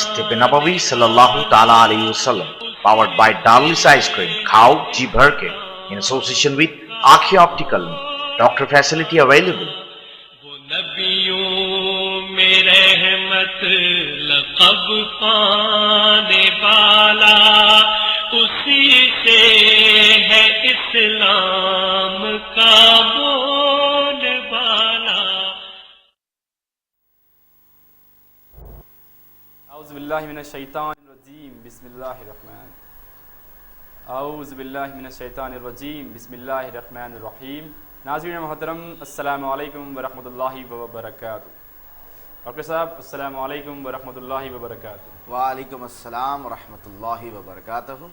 Tibbi Nabawi Sallallahu Ta'ala Alaihi Wasallam, powered by Darlis Ice Cream, Khao Ji Bharke, in association with Akhi Optical, doctor facility available. वो नबियों में रहमत लक़ब पाने वाला, उसी से है इस्लाम का बोलबाला। औज़ु बिल्लाहि मिनश शैतानिर रजीम, बिस्मिल्लाहिर रहमानिर रहीम। औज़ु बिल्लाहि मिनश शैतानिर रजीम, बिस्मिल्लाहिर रहमानिर रहीम। नाज़रीन मोहतरम, अस्सलामु अलैकुम व रहमतुल्लाहि व बरकातुहू। डॉक्टर साहब, अस्सलामु अलैकुम व रहमतुल्लाहि व बरकातुहू। वालेकुम अस्सलाम व रहमतुल्लाहि व बरकातुहू।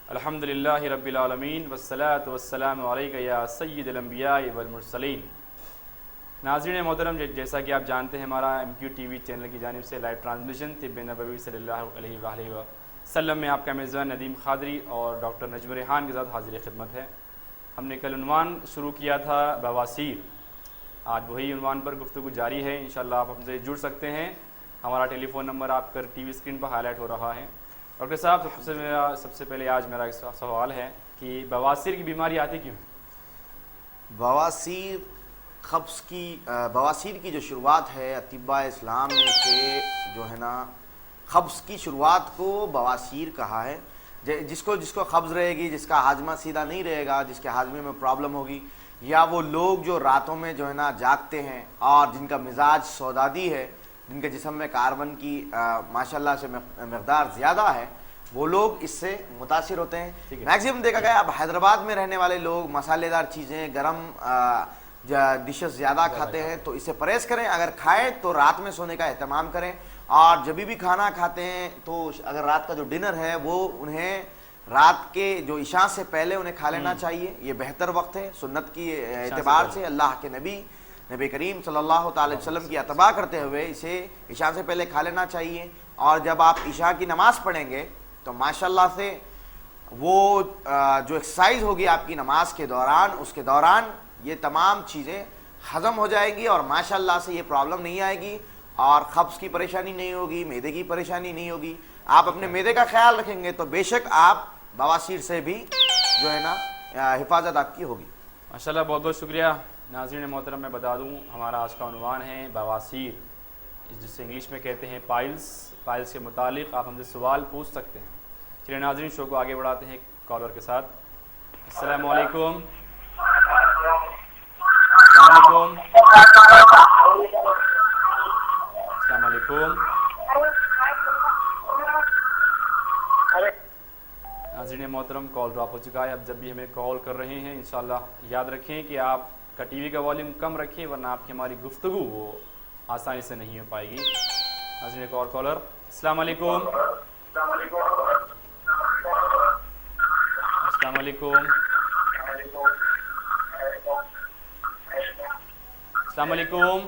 अल्हम्दुलिल्लाहि रब्बिल आलमीन वस्सलातु वस्सलामु अलैका या सय्यिदल अंबिया'i वल मुरसलीन। नाज़रीन मोहतरम, जैसा कि आप जानते हैं, हमारा MQ TV चैनल की जानिब से लाइव ट्रांसमिशन तिब्बे नबवी सल्लल्लाहु अलैहि वसल्लम में आपका मेज़बान नदीम खादरी और डॉक्टर नजम रेहान के साथ हाजिर खिदमत है। हमने कल उन्वान शुरू किया था बवासीर, आज वही उन्वान पर गुफ्तगू जारी है। इंशाअल्लाह आप हमसे जुड़ सकते हैं। हमारा टेलीफ़ोन नंबर आपका TV स्क्रीन पर हाईलाइट हो रहा है। डॉक्टर साहब, सबसे पहले आज मेरा एक सवाल है कि बवासीर की बीमारी आती क्यों है? बवासीर की जो शुरुआत है, अतिब्बा इस्लाम में से जो है ना, ख़ब्ज़ की शुरुआत को बवासीर कहा है। जिसको ख़ब्ज़ रहेगी, जिसका हाजमा सीधा नहीं रहेगा, जिसके हाजमे में प्रॉब्लम होगी, या वो लोग जो रातों में जो है ना जागते हैं और जिनका मिजाज सौदादी है, जिनके जिस्म में कार्बन की माशाल्लाह से मकदार ज़्यादा है, वो लोग इससे मुतासिर होते हैं। मैक्सिमम देखा गया अब हैदराबाद में रहने वाले लोग मसालेदार चीज़ें, गरम डिशेस ज़्यादा खाते हैं, तो इससे परहेज़ करें। अगर खाएं तो रात में सोने का एहतमाम करें, और जब भी खाना खाते हैं तो अगर रात का जो डिनर है वो उन्हें रात के जो इशा से पहले उन्हें खा लेना चाहिए। ये बेहतर वक्त है सुन्नत की एतबार से। अल्लाह के नबी करीम सल्लल्लाहु अलैहि वसल्लम की अतबा करते हुए इसे इशा से पहले खा लेना चाहिए। और जब आप इशा की नमाज़ पढ़ेंगे तो माशाल्लाह से वो जो एक्सरसाइज होगी आपकी नमाज के दौरान, उसके दौरान ये तमाम चीज़ें हज़म हो जाएगी और माशाल्लाह से ये प्रॉब्लम नहीं आएगी और ख़ब्ज़ की परेशानी नहीं होगी, मैदे की परेशानी नहीं होगी। आप अपने मैदे का ख्याल रखेंगे तो बेशक आप बवासीर से भी जो है ना हिफाजत आपकी होगी। माशाल्लाह, बहुत बहुत शुक्रिया। नाज़रीन मोहतरम, मैं बता दूं, हमारा आज का उन्वान है बवासीर, जिसे इंग्लिश में कहते हैं पाइल्स। पाइल्स के मुतालिक आप हमसे सवाल पूछ सकते हैं। चलिए नाज़रीन, शो को आगे बढ़ाते हैं कॉलर के साथ। अस्सलामु अलैकुम। नाज़रीन मोहतरम, कॉल ड्रॉप हो चुका है। अब जब भी हमें कॉल कर रहे हैं, इंशाल्लाह याद रखें कि आपका टीवी का वॉल्यूम कम रखें, वरना आपकी हमारी गुफ्तगू वो आसानी से नहीं हो पाएगी। नाज़रीन, एक और कॉलर। अस्सलाम वालेकुम। अस्सलाम वालेकुम। अस्सलाम वालेकुम।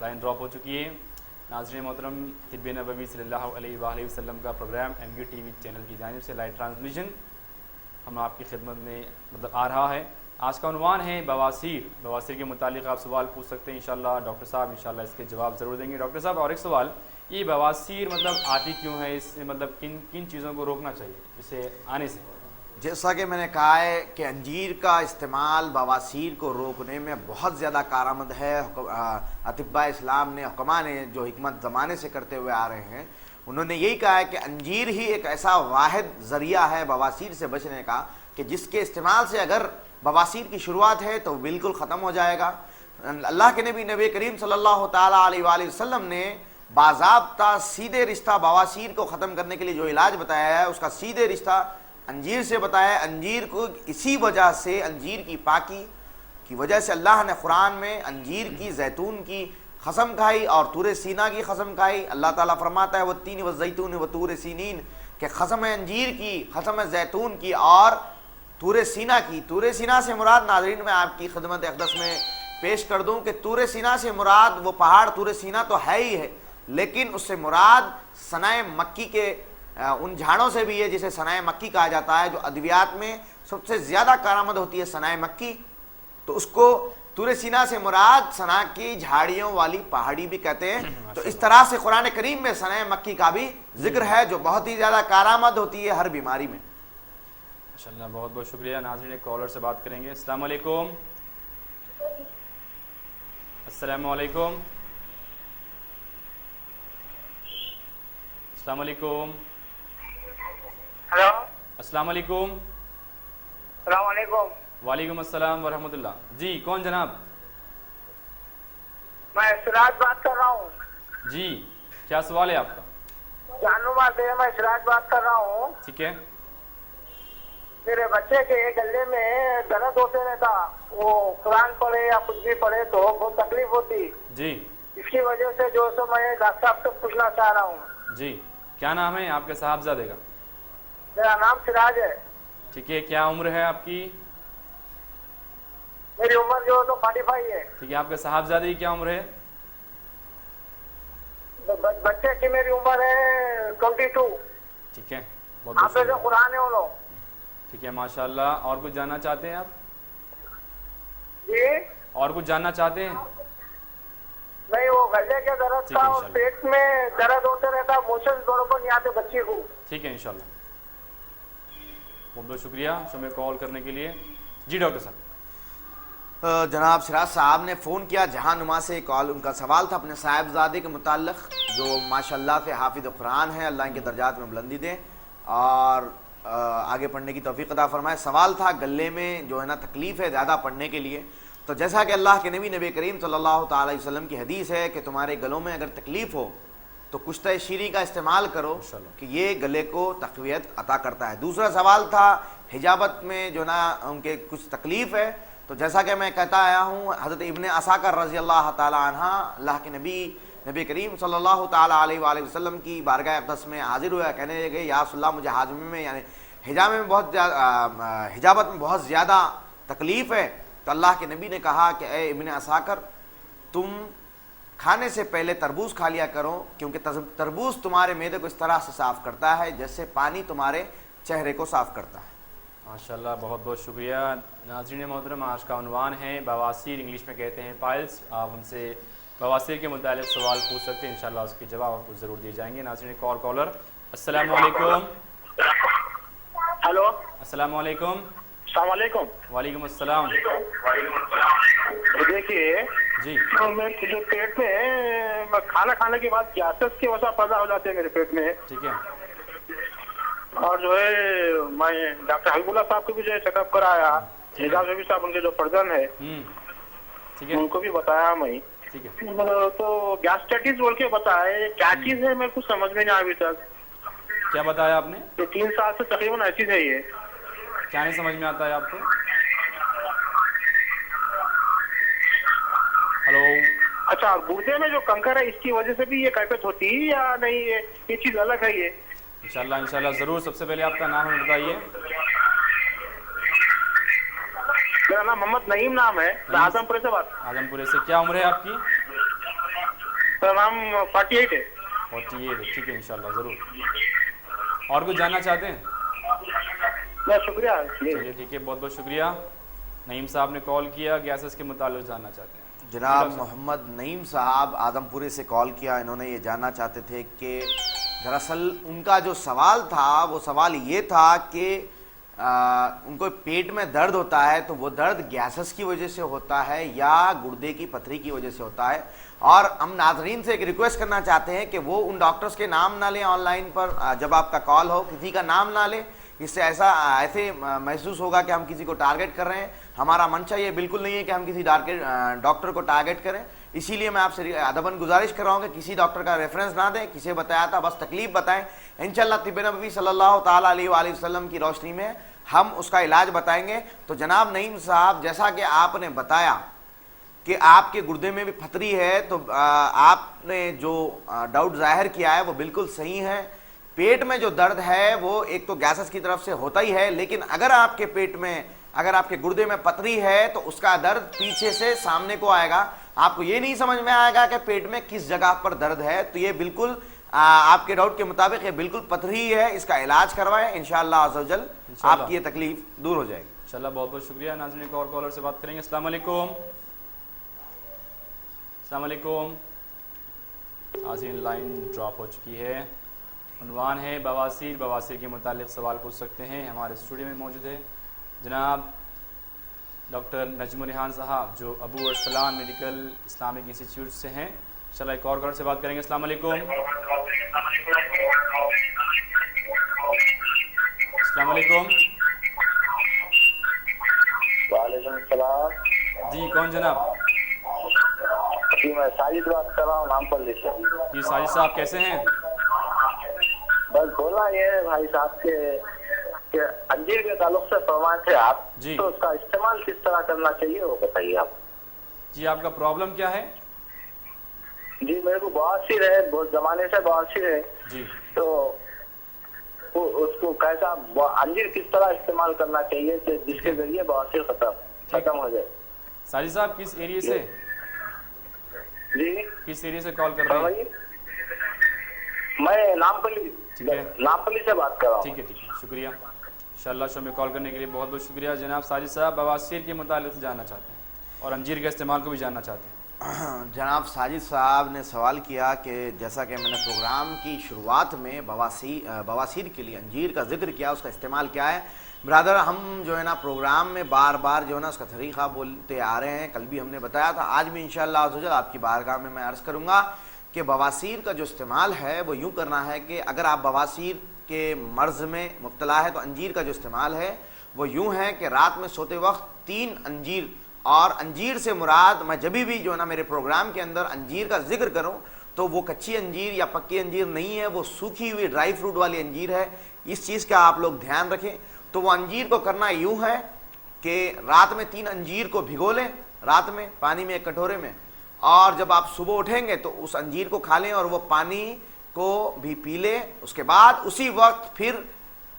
लाइन ड्रॉप हो चुकी है। नाज़रीन मोहतरम, तिब्बे नबवी सल्लल्लाहु अलैहि वसल्लम का प्रोग्राम MQ TV चैनल की जानिब से लाइव ट्रांसमिशन हम आपकी खिदमत में आ रहा है। आज का उन्वान है बवासीर। बवासीर के मुतालिक आप सवाल पूछ सकते हैं। इंशाल्लाह डॉक्टर साहब इंशाल्लाह इसके जवाब ज़रूर देंगे। डॉक्टर साहब, और एक सवाल, ये बवासीर आती क्यों है? इससे किन किन चीज़ों को रोकना चाहिए इसे आने से? जैसा कि मैंने कहा है कि अंजीर का इस्तेमाल बवासीर को रोकने में बहुत ज़्यादा कारआमद है। अतिब्बा इस्लाम ने, हुक्मा ने जो हिकमत ज़माने से करते हुए आ रहे हैं, उन्होंने यही कहा है कि अंजीर ही एक ऐसा वाहिद ज़रिया है बवासीर से बचने का कि जिसके इस्तेमाल से अगर बवासीर की शुरुआत है तो बिल्कुल ख़त्म हो जाएगा। अल्लाह के नबी करीम सल्लल्लाहु ताला अलैहि वसल्लम ने बाज़ाब्ता सीधे रिश्ता बवासीर को ख़त्म करने के लिए जो इलाज बताया है, उसका सीधे रिश्ता अंजीर से बताया। अंजीर को इसी वजह से, अंजीर की पाकी की वजह से अल्लाह ने कुरान में अंजीर की, जैतून की कसम खाई और तूर सीना की कसम खाई। अल्लाह ताला फरमाता है वत्तीन व जैतून व तूर सीनीन, के कसम है अंजीर की, कसम है जैतून की और तूर सीना की। तूर सीना से मुराद, नाज़रीन मैं आपकी खिदमत अक़दस में पेश कर दूं कि तूर सीना से मुराद वो पहाड़ तूर सीना तो है ही है, लेकिन उससे मुराद सनाए मक्की के उन झाड़ों से भी है जिसे सनाए मक्की कहा जाता है, जो अद्वियात में सबसे ज़्यादा कारामद होती है सनाए मक्की। तो उसको तूर सीना से मुराद सना की झाड़ियों वाली पहाड़ी भी कहते हैं। तो इस तरह से कुरान करीम में सना मक्की का भी जिक्र है जो बहुत ही ज्यादा कारामद होती है हर बीमारी में। माशाल्लाह, बहुत बहुत शुक्रिया। नाज़रीन, एक कॉलर से बात करेंगे। अस्सलाम वालेकुम। अस्सलाम वालेकुम। अस्सलाम वालेकुम। हेलो, अस्सलाम वालेकुम। अस्सलाम वालेकुम। वालेकुम अस्सलाम वरहमतुल्लाह। जी, कौन जनाब? मैं सिराज बात कर रहा हूँ। जी, क्या सवाल है आपका? जानूमा से मैं सिराज बात कर रहा हूँ। ठीक है। मेरे बच्चे के गले में दर्द होते रहता, वो कुरान पढ़े या कुछ भी पढ़े तो बहुत तकलीफ होती। जी इसकी वजह से जो सो मैं डॉक्टर साहब से पूछना चाह रहा हूँ। जी, क्या नाम है आपके साहबजादे का? मेरा नाम सिराज है। ठीक है, क्या उम्र है आपकी? मेरी उम्र जो तो 45 है। ठीक है, आपके साहबजादे की क्या उम्र है? बच्चे की मेरी उम्र है 22। ठीक है, बहुत आप बहुत जो कुरान है वो लोग। ठीक है, माशाल्लाह। और कुछ जानना चाहते हैं आप? जी और कुछ जानना चाहते हैं? नहीं, वो गले के दर्द ठीक है, का और इंशाल्लाह। पेट में दर्द होते रहता, मोशन बरोबर नहीं आते बच्ची को। ठीक है, इंशाल्लाह। बहुत बहुत शुक्रिया हमें कॉल करने के लिए। जी डॉक्टर साहब। जनाब सिराज साहब ने फ़ोन किया जहानुमा से कॉल, उनका सवाल था अपने साहिबजादे के मुताल्लिक़ जो माशाल्लाह से हाफिज़ कुरान है, अल्लाह के दर्जात में बुलंदी दें और आगे पढ़ने की तौफीक अता फरमाए। सवाल था गले में जो है ना तकलीफ़ है ज़्यादा पढ़ने के लिए, तो जैसा कि अल्लाह के नबी करीम सल्लल्लाहु ताला अलैहि वसल्लम की हदीस है कि तुम्हारे गलों में अगर तकलीफ़ हो तो कुश्ता शीरी का इस्तेमाल करो कि ये गले को तक़वियत अता करता है। दूसरा सवाल था हिजाबत में जो ना उनके कुछ तकलीफ़ है, तो जैसा कि मैं कहता आया हूँ हज़रत इब्ने असाकर रज़ी अल्लाह ताला अन्हा अल्लाह के नबी करीम सल्लल्लाहु ताला अलैहि वसल्लम की बारगाह अक़दस में हाजिर हुआ, कहने लगे या रसूलल्लाह मुझे हाजमे में यानी हिजामे में बहुत हिजाबत में बहुत ज़्यादा तकलीफ़ है। तो अल्लाह के नबी ने कहा कि ए इब्ने असाकर, तुम खाने से पहले तरबूज खा लिया करो क्योंकि तरबूज तुम्हारे मैदे को इस तरह से साफ़ करता है जैसे पानी तुम्हारे चेहरे को साफ़ करता है। माशाल्लाह, बहुत बहुत शुक्रिया। नाज़रीन मोहतरम, आज का उन्वान है बवासीर, इंग्लिश में कहते हैं पाइल्स। आप हमसे बवासीर के मुतालिक सवाल पूछ सकते हैं, इंशाल्लाह उसके जवाब आपको ज़रूर दिए जाएंगे। नाज़रीन, एक और कॉलर। अस्सलाम वालेकुम। हेलो, अस्सलाम वालेकुम। अस्सलाम वालेकुम। वालेकुम अस्सलाम। देखिए जी, मेरे जो पेट में खाना खाने के बाद गैसेस की वजह पैदा हो जाते हैं मेरे पेट में। ठीक है। और जो है मैं डॉक्टर हबीबुल्लाह साहब को भी जो है चेकअप कराया, निजाम रवि साहब उनके जो पर्सन है ठीक है, उनको भी बताया मैं। ठीक है। तो गैस्ट्राइटिस बोल के बताए, क्या चीज है मेरे को समझ में नहीं आया अभी तक। क्या बताया आपने? तो 3 साल से तकरीबन ऐसी है ये। क्या नहीं समझ में आता है आपको? हेलो। अच्छा, गुर्दे में जो कंकर है इसकी वजह से भी ये कैफियत होती है या नहीं, ये चीज अलग है ये? इंशाल्लाह इंशाल्लाह ज़रूर। सबसे पहले आपका नाम हमें बताइए। मेरा नाम मोहम्मद नईम नाम है, मैं आजमपुरे से बात। आजमपुरे से। क्या उम्र है आपकी? मेरा नाम 48 है। 48। ठीक है, इंशाल्लाह ज़रूर। और कुछ जानना चाहते हैं? मैं शुक्रिया। चलिए ठीक है, बहुत बहुत शुक्रिया। नईम साहब ने कॉल किया, गैसेस के मुताल्लिक जानना चाहते हैं। जनाब मोहम्मद नईम साहब आदमपुरे से कॉल किया, इन्होंने ये जानना चाहते थे कि दरअसल उनका जो सवाल था वो सवाल ये था कि उनको पेट में दर्द होता है तो वो दर्द गैसेस की वजह से होता है या गुर्दे की पथरी की वजह से होता है। और हम नाजरीन से एक रिक्वेस्ट करना चाहते हैं कि वो उन डॉक्टर्स के नाम ना लें ऑनलाइन पर, जब आपका कॉल हो किसी का नाम ना लें, इससे ऐसे महसूस होगा कि हम किसी को टारगेट कर रहे हैं। हमारा मंशा ये बिल्कुल नहीं है कि हम किसी डॉक्टर को टारगेट करें, इसीलिए मैं आपसे अदबन गुजारिश कर रहा हूँ कि किसी डॉक्टर का रेफरेंस ना दें, किसे बताया था बस तकलीफ बताएं। इंशाल्लाह तिब्बे नबवी सल्लल्लाहु ताला अलैहि वसल्लम की रोशनी में हम उसका इलाज बताएंगे। तो जनाब नईम साहब, जैसा कि आपने बताया कि आपके गुर्दे में भी पथरी है, तो आपने जो डाउट जाहिर किया है वो बिल्कुल सही है। पेट में जो दर्द है वो एक तो गैसेस की तरफ से होता ही है, लेकिन अगर आपके पेट में, अगर आपके गुर्दे में पथरी है तो उसका दर्द पीछे से सामने को आएगा। आपको ये नहीं समझ में आएगा कि पेट में किस जगह पर दर्द है। तो ये बिल्कुल आपके डाउट के मुताबिक ये बिल्कुल पथरी है, इसका इलाज करवाएं, इंशाअल्लाह अज़्ज़वजल आपकी ये तकलीफ दूर हो जाएगी। इंशाल्लाह। बहुत बहुत शुक्रिया। नाज़रीन, एक और कॉलर से बात करेंगे। अस्सलाम वालेकुम। अस्सलाम वालेकुम। नाज़रीन लाइन ड्रॉप हो चुकी है। उन्वान है बवासीर। बवासीर के मुतालिक सवाल पूछ सकते हैं। हमारे स्टूडियो में मौजूद है जनाब डॉक्टर नजमुल रिहान साहब जो Abu Arsalan medical Islamic institute से हैं। इंशाल्लाह एक और कॉलर से बात करेंगे। अस्सलाम वालेकुम। अस्सलाम वालेकुम। वालेकुम सलाम। जी कौन जनाब? जी मैं साजिद बात कर रहा हूँ नामपल्ली से। जी साजिद साहब कैसे हैं? बस बोला ये है भाई साहब के अंजीर के ताल्लुक से फरमाए थे आप जी। तो उसका इस्तेमाल किस तरह करना चाहिए वो बताइए आप। जी आपका प्रॉब्लम क्या है? जी मेरे को बवासीर है, बहुत जमाने से बवासीर है। जी तो उसको कैसा अंजीर किस तरह इस्तेमाल करना चाहिए कि जिसके जरिए बवासीर खत्म हो जाए। साजिद साहब किस एरिया से जी किस एरिया से कॉल कर रहे हैं? मैं नामपल्ली ठीक है। नामपल्ली से बात कर रहा हूँ। ठीक है शुक्रिया। इंशाल्लाह शो में कॉल करने के लिए बहुत बहुत शुक्रिया। जनाब साजिद साहब बवासीर के मुतालिक से जानना चाहते हैं और अंजीर के इस्तेमाल को भी जानना चाहते हैं। जनाब साजिद साहब ने सवाल किया कि जैसा कि मैंने प्रोग्राम की शुरुआत में बवासीर के लिए अंजीर का जिक्र किया, उसका इस्तेमाल क्या है। ब्रदर हम जो है ना प्रोग्राम में बार बार जो है ना उसका तरीक़ा बोलते आ रहे हैं। कल भी हमने बताया था, आज भी इंशाअल्लाह आपकी बारगाह में मैं अर्ज़ करूँगा कि बवासीर का जो इस्तेमाल है वो यूँ करना है कि अगर आप बवासीर के मर्ज़ में मुब्तला है तो अंजीर का जो इस्तेमाल है वो यूँ है कि रात में सोते वक्त 3 अंजीर, और अंजीर से मुराद मैं जब भी जो है ना मेरे प्रोग्राम के अंदर अंजीर का जिक्र करूं तो वो कच्ची अंजीर या पक्की अंजीर नहीं है, वो सूखी हुई ड्राई फ्रूट वाली अंजीर है। इस चीज़ का आप लोग ध्यान रखें। तो वो अंजीर को करना यूं है कि रात में 3 अंजीर को भिगो लें, रात में पानी में एक कटोरे में, और जब आप सुबह उठेंगे तो उस अंजीर को खा लें और वो पानी को भी पी लें। उसके बाद उसी वक्त फिर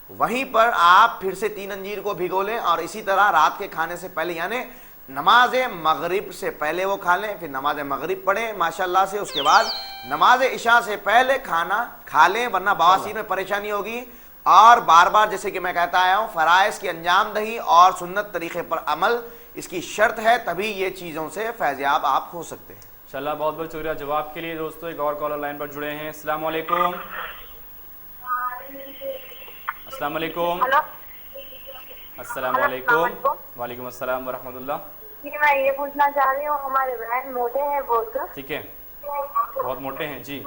वहीं पर आप फिर से 3 अंजीर को भिगो लें और इसी तरह रात के खाने से पहले यानी नमाज मगरिब से पहले वो खा लें, फिर नमाज मगरिब पढ़ें माशाल्लाह से, उसके बाद नमाज इशा से पहले खाना खा लें, वरना बवासीर में परेशानी होगी। और बार बार जैसे कि मैं कहता आया हूँ फ़राइज़ की अंजाम दही और सुन्नत तरीक़े पर अमल इसकी शर्त है, तभी ये चीज़ों से फैज़याब आप हो सकते हैं। इंशाल्लाह बहुत बहुत शुक्रिया जवाब के लिए। दोस्तों एक और कॉलर लाइन पर जुड़े हैं। अस्सलाम वालेकुम। अस्सलाम वालेकुम। अस्सलाम वालेकुम। वालेकुम अस्सलाम व रहमतुल्लाह। जी मैं ये पूछना चाह रही हूँ, हमारे बहन मोटे हैं बहुत। ठीक है, बहुत मोटे हैं जी।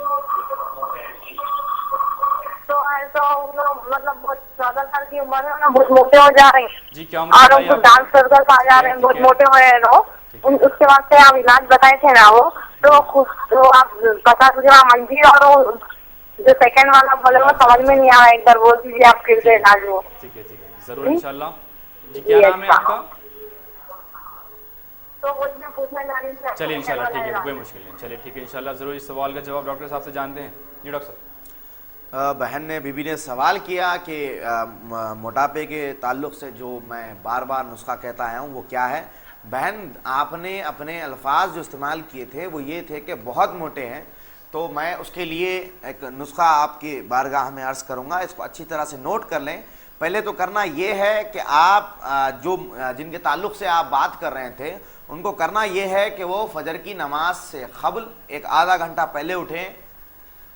तो ऐसा मतलब बहुत 14 साल की उम्र है ना, बहुत मोटे हो जा रहे हैं जी। क्या और उनको डांस सर्कल आ जा रहे हैं, बहुत मोटे हो रहे हैं वो। उसके बाद से आप इलाज बताए थे ना वो, तो आप बता दीजिए मंजीर और जो सेकंड वाला बोले वो समझ में नहीं आया, एक बार बोल दीजिए आप फिर से इलाज वो। ठीक है जरूर इंशाल्लाह। जी क्या नाम है आपका? तो वो मैं पूछना चाह रही थी। चलिए इंशाल्लाह ठीक है, कोई मुश्किल नहीं। चलिए ठीक है इंशाल्लाह ज़रूर इस सवाल का जवाब डॉक्टर साहब से जानते हैं। जी डॉक्टर साहब। बहन ने बीबी ने सवाल किया कि मोटापे के ताल्लुक़ से जो मैं बार बार नुस्खा कहता आया हूँ वो क्या है। बहन आपने अपने अल्फाज जो इस्तेमाल किए थे वो ये थे कि बहुत मोटे हैं, तो मैं उसके लिए एक नुस्खा आपकी बारगाह में अर्ज़ करूँगा, इसको अच्छी तरह से नोट कर लें। पहले तो करना ये है कि आप जो जिनके ताल्लुक़ से आप बात कर रहे थे उनको करना ये है कि वो फजर की नमाज से क़ब्ल एक आधा घंटा पहले उठें।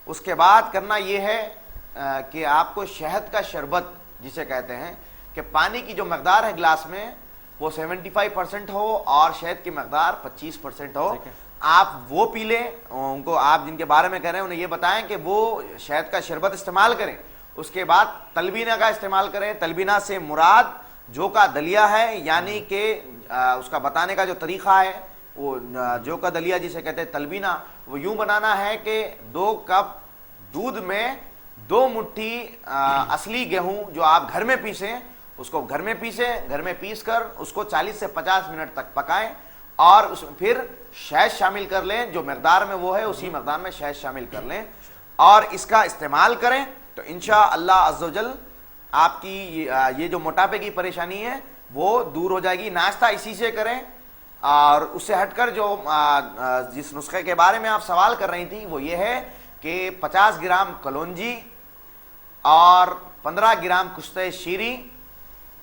उसके बाद करना ये है कि आपको शहद का शरबत जिसे कहते हैं कि पानी की जो मकदार है गिलास में वो 75% हो और शहद की मकदार 25% हो, आप वो पी लें। उनको आप जिनके बारे में कह रहे हैं उन्हें ये बताएं कि वो शहद का शरबत इस्तेमाल करें। उसके बाद तलबीना का इस्तेमाल करें। तलबीना से मुराद जो का दलिया है, यानी कि उसका बताने का जो तरीक़ा है वो जो का दलिया जिसे कहते हैं तलबीना, वो यूं बनाना है कि 2 कप दूध में 2 मुट्ठी असली गेहूं जो आप घर में पीसें उसको घर में पीस कर उसको 40 से 50 मिनट तक पकाएं और उसमें फिर शहद शामिल कर लें। जो मकदार में वो है उसी मकदार में शहद शामिल कर लें और इसका इस्तेमाल करें तो इंशाअल्लाह अज़्ज़वजल आपकी ये जो मोटापे की परेशानी है वो दूर हो जाएगी। नाश्ता इसी से करें और उससे हटकर जो जिस नुस्खे के बारे में आप सवाल कर रही थी वो ये है कि 50 ग्राम कलौंजी और 15 ग्राम कुश्ते शीरी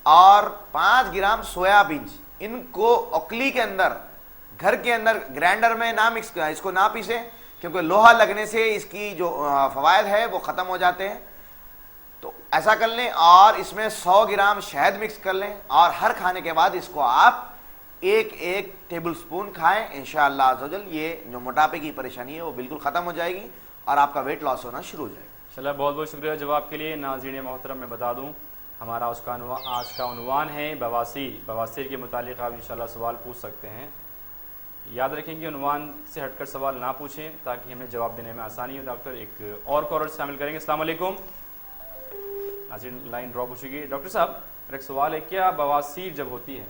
और 5 ग्राम सोयाबीन, इनको ओखली के अंदर घर के अंदर ग्राइंडर में ना मिक्स, इसको ना पीसे, क्योंकि लोहा लगने से इसकी जो फ़वायद है वो ख़त्म हो जाते हैं। तो ऐसा कर लें और इसमें 100 ग्राम शहद मिक्स कर लें और हर खाने के बाद इसको आप एक एक टेबल स्पून खाएं। इंशाअल्लाह अज़्ज़वजल ये जो मोटापे की परेशानी है वो बिल्कुल ख़त्म हो जाएगी और आपका वेट लॉस होना शुरू हो जाएगा। चलो, बहुत बहुत शुक्रिया जवाब के लिए। नाज़रीन मोहतरम, मैं बता दूं हमारा आज का उन्वान है बवासीर। बवासीर के मुतालिक आप इंशाअल्लाह सवाल पूछ सकते हैं। याद रखें कि उन्वान से हटकर सवाल ना पूछें ताकि हमें जवाब देने में आसानी हो। डॉक्टर एक और कॉलर शामिल करेंगे। अस्सलाम वालेकुम। नाज़रीन लाइन ड्रॉप हो चुकी है। डॉक्टर साहब, एक सवाल है, क्या बवासीर जब होती है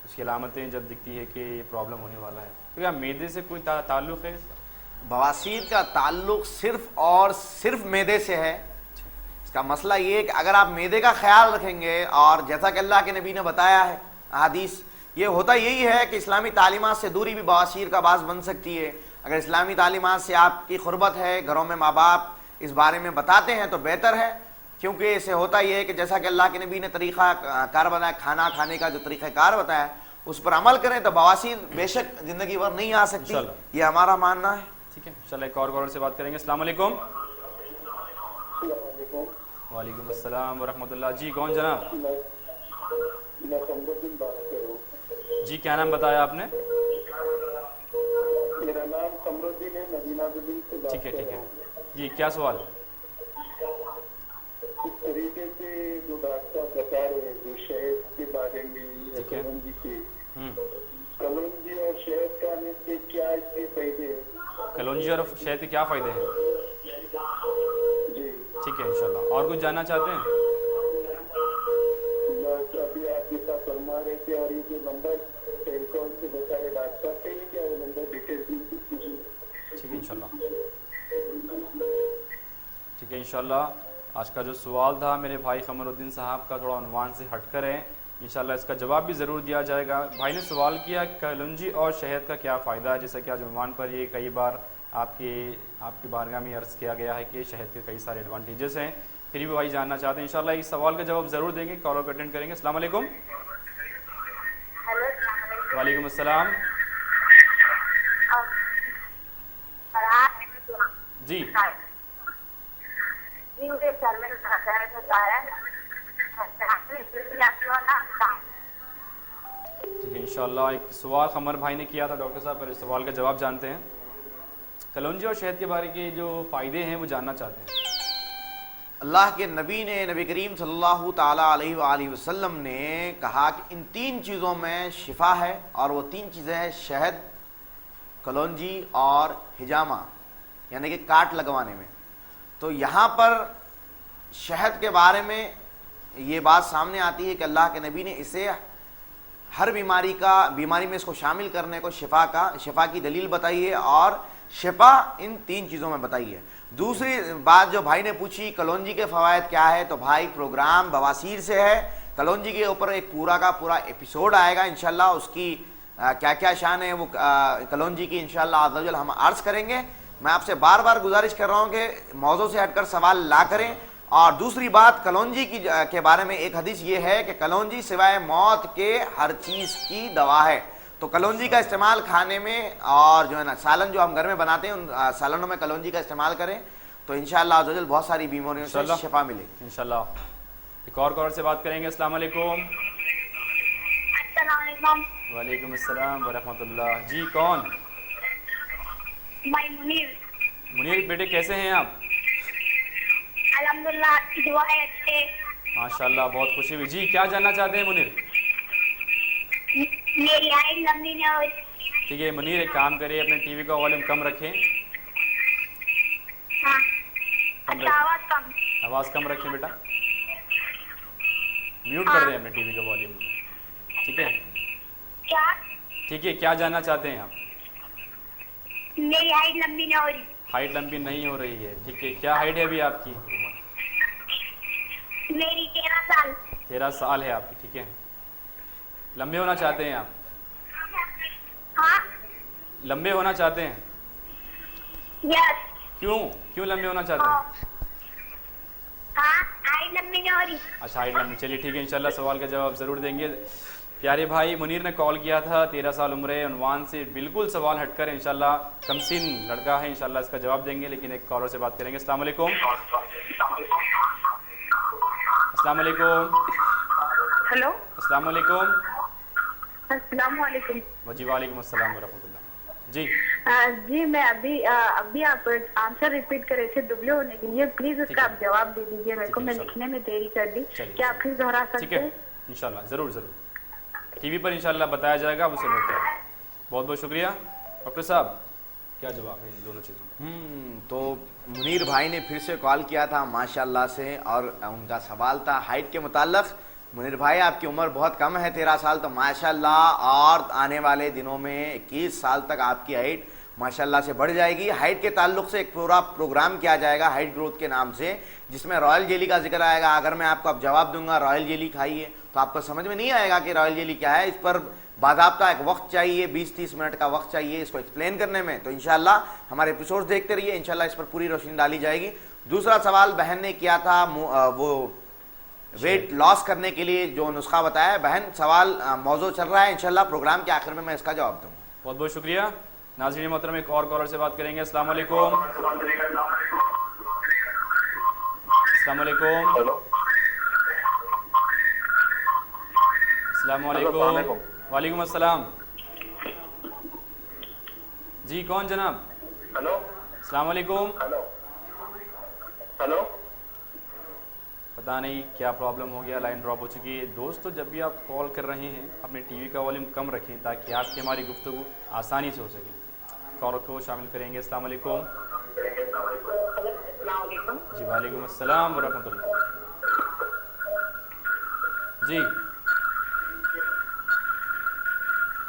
उसकी अलामतें जब दिखती है कि ये प्रॉब्लम होने वाला है, तो क्या मैदे से कोई ताल्लुक़ है? बवासीर का ताल्लुक सिर्फ और सिर्फ मैदे से है। इसका मसला ये है कि अगर आप मैदे का ख्याल रखेंगे और जैसा कि अल्लाह के नबी ने बताया है हदीस, ये होता यही है कि इस्लामी तालीमात से दूरी भी बवासीर का बास बन सकती है। अगर इस्लामी तालीमात से आपकी खुरबत है, घरों में माँ बाप इस बारे में बताते हैं तो बेहतर है, क्योंकि इससे होता यह है कि जैसा कि अल्लाह के नबी ने तरीक़ा कार बताया, खाना खाने का जो तरीक़ाकार बताया उस पर अमल करें तो बवासीर बेशक ज़िंदगी भर नहीं आ सकती। ये हमारा मानना है। ठीक है, चलो एक और कॉलर से बात करेंगे। अस्सलाम वालेकुम। वालेकुम अस्सलाम व रहमतुल्लाह। जी कौन जनाब? जी क्या नाम बताया आपने? मेरा नाम कमरुद्दीन है, मदीना बिल्डिंग से। ठीक है जी, क्या सवाल? इस तरीके से जो डॉक्टर बता रहे हैं जो शहद के बारे में, कलौंजी के, कलौंजी और शहद खाने से क्या इसके फायदे हैं? कलौंजी और शहद के क्या फ़ायदे हैं? जी ठीक है इंशाल्लाह। और कुछ जानना चाहते हैं? अभी आप जैसा फरमा रहे थे और ये जो नंबर टेलीकॉल से बता रहे डॉक्टर थे, क्या वो नंबर डिटेल ठीक है इंशाल्लाह। ठीक है इंशाल्लाह। आज का जो सवाल था मेरे भाई कमरुद्दीन साहब का थोड़ा उन्वान से हटकर है, इंशाल्लाह इसका जवाब भी ज़रूर दिया जाएगा। भाई ने सवाल किया कलौंजी और शहद का क्या फ़ायदा है, जैसा कि आज उन्वान पर ये कई बार आपकी बारगाह में अर्ज़ किया गया है कि शहद के कई सारे एडवांटेजेस हैं, फिर भी भाई जानना चाहते हैं। इंशाल्लाह इस सवाल का जवाब ज़रूर देंगे, कॉलर को अटेंड करेंगे। अस्सलाम वालेकुम। वालेकुम अस्सलाम। जी मुझे सर में दर्द होता है। ठीक है इंशाल्लाह। एक सवाल कमर भाई ने किया था डॉक्टर साहब, पर इस सवाल का जवाब जानते हैं। कलौंजी और शहद के बारे के जो फ़ायदे हैं वो जानना चाहते हैं। अल्लाह के नबी ने, नबी करीम सल्लल्लाहु ताला अलैहि वसल्लम ने कहा कि इन 3 चीज़ों में शिफा है, और वो 3 चीज़ें हैं शहद, कलौंजी और हिजामा, यानी कि काट लगवाने में। तो यहाँ पर शहद के बारे में ये बात सामने आती है कि अल्लाह के नबी ने इसे हर बीमारी में इसको शामिल करने को शिफा की दलील बताई है, और शिफा इन 3 चीज़ों में बताई है। दूसरी बात जो भाई ने पूछी कलौंजी के फ़वायद क्या है, तो भाई प्रोग्राम बवासीर से है, कलौंजी के ऊपर एक पूरा का पूरा एपिसोड आएगा इंशाल्लाह। उसकी क्या क्या शान है वो कलौंजी की इंशाल्लाह अज़्ज़वजल हम अर्ज़ करेंगे। मैं आपसे बार बार गुजारिश कर रहा हूँ कि मौजू से हटकर सवाल ना करें। और दूसरी बात कलौंजी के बारे में एक हदीस ये है कि कलौंजी सिवाय मौत के हर चीज़ की दवा है। तो कलौंजी का इस्तेमाल खाने में, और जो है ना सालन जो हम घर में बनाते हैं उन सालनों में कलौंजी का इस्तेमाल करें तो इंशाअल्लाह अज़्ज़वजल बहुत सारी बीमारियों से शिफा मिलेगी इंशाअल्लाह। एक और कॉलर से बात करेंगे। अस्सलाम वालेकुम। वालेकुम अस्सलाम व रहमतुल्लाह। जी कौन? मुनीर बेटे कैसे हैं आप? अल्हम्दुलिल्लाह, आपकी दुआ है अच्छे। माशाल्लाह, बहुत खुशी हुई। जी क्या जानना चाहते हैं मुनीर? मेरी हाइट लंबी न हो। ठीक है मुनीर, एक काम करिए, अपने टीवी का वॉल्यूम कम रखें। हाँ, अच्छा, आवाज़ कम रखें बेटा। म्यूट कर दें अपने टीवी का वॉल्यूम। ठीक है क्या? ठीक है, क्या जानना चाहते हैं आप? मेरी हाइट लंबी न हो रही। हाइट लंबी नहीं हो रही है, ठीक है। क्या हाइट है अभी आपकी? मेरी 13 साल। 13 साल है आपकी, ठीक है। लंबे होना चाहते हैं आप? हाँ। लंबे होना चाहते हैं? यस। क्यों लंबे होना चाहते हैं? हाँ, हाइट लंबी न हो रही। अच्छा, हाइट लंबी, चलिए ठीक है इंशाल्लाह सवाल का जवाब ज़रूर देंगे। प्यारे भाई मुनीर ने कॉल किया था, 13 साल उम्र है, उन्वान से बिल्कुल सवाल हटकर इंशाल्लाह कमसिन लड़का है, इंशाल्लाह इसका जवाब देंगे, लेकिन एक कॉलर से बात करेंगे। अस्सलाम वालेकुम। अस्सलाम वालेकुम। हेलो, अस्सलाम वालेकुम। अस्सलाम वालेकुम। जी वालेकुम अस्सलाम वरहमतुल्लाह। जी जी मैं अभी आप आंसर रिपीट करे थे दुबले होने के लिए, प्लीज उसका आप जवाब दे दीजिए मेरे को, मैं लिखने में देरी कर दी, क्या आप फिर दोहरा सकते हैं? इंशाल्लाह ज़रूर ज़रूर, टीवी पर इंशाल्लाह बताया जाएगा, आप उसे नोट करें। बहुत बहुत शुक्रिया। डॉक्टर साहब क्या जवाब है इन दोनों चीज़ों का? तो मुनीर भाई ने फिर से कॉल किया था माशाल्लाह से, और उनका सवाल था हाइट के मुताल्लिक़। मुनीर भाई आपकी उम्र बहुत कम है, 13 साल, तो माशाल्लाह और आने वाले दिनों में 21 साल तक आपकी हाइट माशाल्लाह से बढ़ जाएगी। हाइट के ताल्लुक से एक पूरा प्रोग्राम किया जाएगा हाइट ग्रोथ के नाम से, जिसमें रॉयल जेली का जिक्र आएगा। अगर मैं आपको अब जवाब दूंगा रॉयल जेली खाइए, तो आपको समझ में नहीं आएगा कि रॉयल जेली क्या है। इस पर बाकायदा एक वक्त चाहिए, 20-30 मिनट का वक्त चाहिए इसको एक्सप्लेन करने में। तो इंशाल्लाह हमारे एपिसोड्स देखते रहिए, इंशाल्लाह इस पर पूरी रोशनी डाली जाएगी। दूसरा सवाल बहन ने किया था, वो वेट लॉस करने के लिए जो नुस्खा बताया। बहन सवाल मौजू चल रहा है, इंशाल्लाह प्रोग्राम के आखिर में मैं इसका जवाब दूंगा। बहुत बहुत शुक्रिया। नाज़रीन मोहतरम एक और कॉलर से बात करेंगे। अस्सलाम वालेकुम। अस्सलाम वालेकुम। अस्सलाम वालेकुम। वालेकुम अस्सलाम। जी कौन जनाब? हेलो। अस्सलाम वालेकुम। Hello hello. पता नहीं क्या प्रॉब्लम हो गया, लाइन ड्रॉप हो चुकी है। दोस्तों जब भी आप कॉल कर रहे हैं अपने टीवी का वॉल्यूम कम रखें ताकि आपकी हमारी गुफ्तगू आसानी से हो सके। कॉल को शामिल करेंगे। अस्सलाम वालेकुम। जी वालेकुम अस्सलाम वरहमतुल्लाह। जी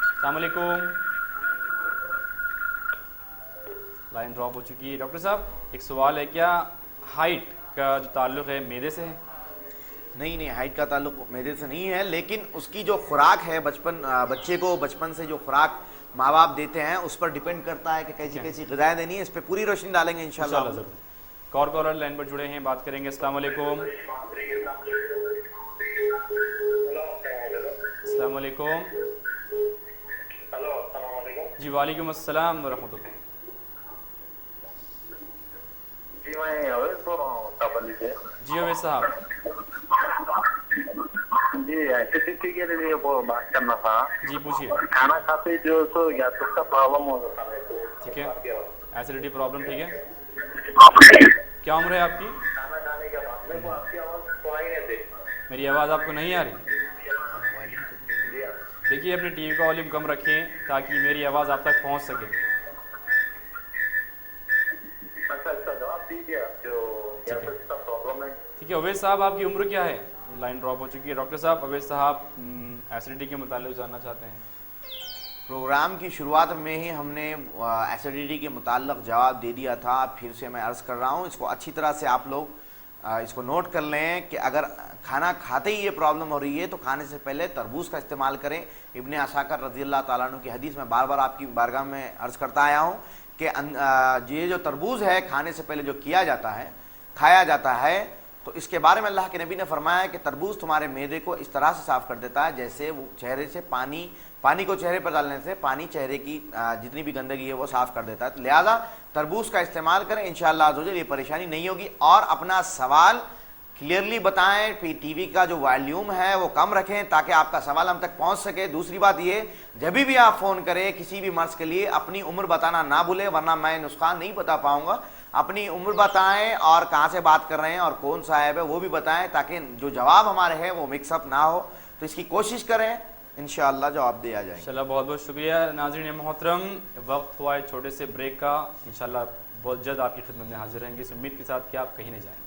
अस्सलाम वालेकुम। लाइन ड्रॉप हो चुकी है। डॉक्टर साहब एक सवाल है, क्या हाइट का जो ताल्लुक है मैदे से है? नहीं, हाइट का ताल्लुक मैदे से नहीं है, लेकिन उसकी जो खुराक है बच्चे को बचपन से जो खुराक माँ बाप देते हैं उस पर डिपेंड करता है कि कैसी कैसी ग़िज़ाएं देनी है। इस पर पूरी रोशनी डालेंगे इंशाल्लाह। ज़रूर। कॉलर लाइन पर जुड़े हैं, बात करेंगे। अस्सलाम वालेकुम। अस्सलाम वालेकुम। जी वालेकुम अस्सलाम वरहमतुल्लाह। जी मैं अवैध बोल रहा हूँ काबली से। जी अवैध साहब। जी एसिडिटी के लिए वो बात करना था। जी पूछिए। खाना खाते जो तो गैस का प्रॉब्लम हो जाता है। ठीक है, एसिडिटी प्रॉब्लम, ठीक है। क्या उम्र है आपकी? खाना खाने के बाद में आपकी आवाज़ सुनाई नहीं देती। मेरी आवाज़ आपको नहीं आ रही? देखिए अपने टीवी का वॉल्यूम कम रखें ताकि मेरी आवाज़ आप तक पहुंच सके। अच्छा जवाब दीजिए जो गैस का प्रॉब्लम है। ठीक है अवैध साहब, आपकी उम्र क्या है? लाइन ड्रॉप हो चुकी है। डॉक्टर साहब अवैध साहब एसिडिटी के मुतालिक जानना चाहते हैं। प्रोग्राम की शुरुआत में ही हमने एसिडिटी के मुताल्लिक़ जवाब दे दिया था, फिर से मैं अर्ज़ कर रहा हूँ, इसको अच्छी तरह से आप लोग इसको नोट कर लें कि अगर खाना खाते ही ये प्रॉब्लम हो रही है तो खाने से पहले तरबूज का इस्तेमाल करें। इब्ने असाकर रज़ियल्लाहु ताला अन्हु की हदीस में बार बार आपकी बारगाह में अर्ज़ करता आया हूँ कि ये जो तरबूज है खाने से पहले जो किया जाता है, खाया जाता है, तो इसके बारे में अल्लाह के नबी ने फरमाया कि तरबूज तुम्हारे मैदे को इस तरह से साफ़ कर देता है जैसे वो चेहरे से पानी को चेहरे पर डालने से पानी चेहरे की जितनी भी गंदगी है वो साफ़ कर देता है। तो लिहाजा तरबूज का इस्तेमाल करें, इंशाअल्लाह अज़्ज़ ये परेशानी नहीं होगी। और अपना सवाल क्लियरली बताएं, फिर टीवी का जो वॉल्यूम है वो कम रखें ताकि आपका सवाल हम तक पहुंच सके। दूसरी बात ये, जब भी आप फ़ोन करें किसी भी मर्ज़ के लिए अपनी उम्र बताना ना भूलें, वरना मैं नुस्खा नहीं बता पाऊँगा। अपनी उम्र बताएं और कहाँ से बात कर रहे हैं और कौन साहब है वो भी बताएं ताकि जो जवाब हमारे हैं वो मिक्सअप ना हो। तो इसकी कोशिश करें, इंशाअल्लाह जवाब दिया जाएगा। इंशाअल्लाह बहुत बहुत शुक्रिया। नाज़रीन मोहतरम, वक्त हुआ है छोटे से ब्रेक का, इंशाअल्लाह बहुत जल्द आपकी खिदमत में हाजिर रहेंगे, इस उम्मीद के साथ कि आप कहीं नहीं जाएंगे।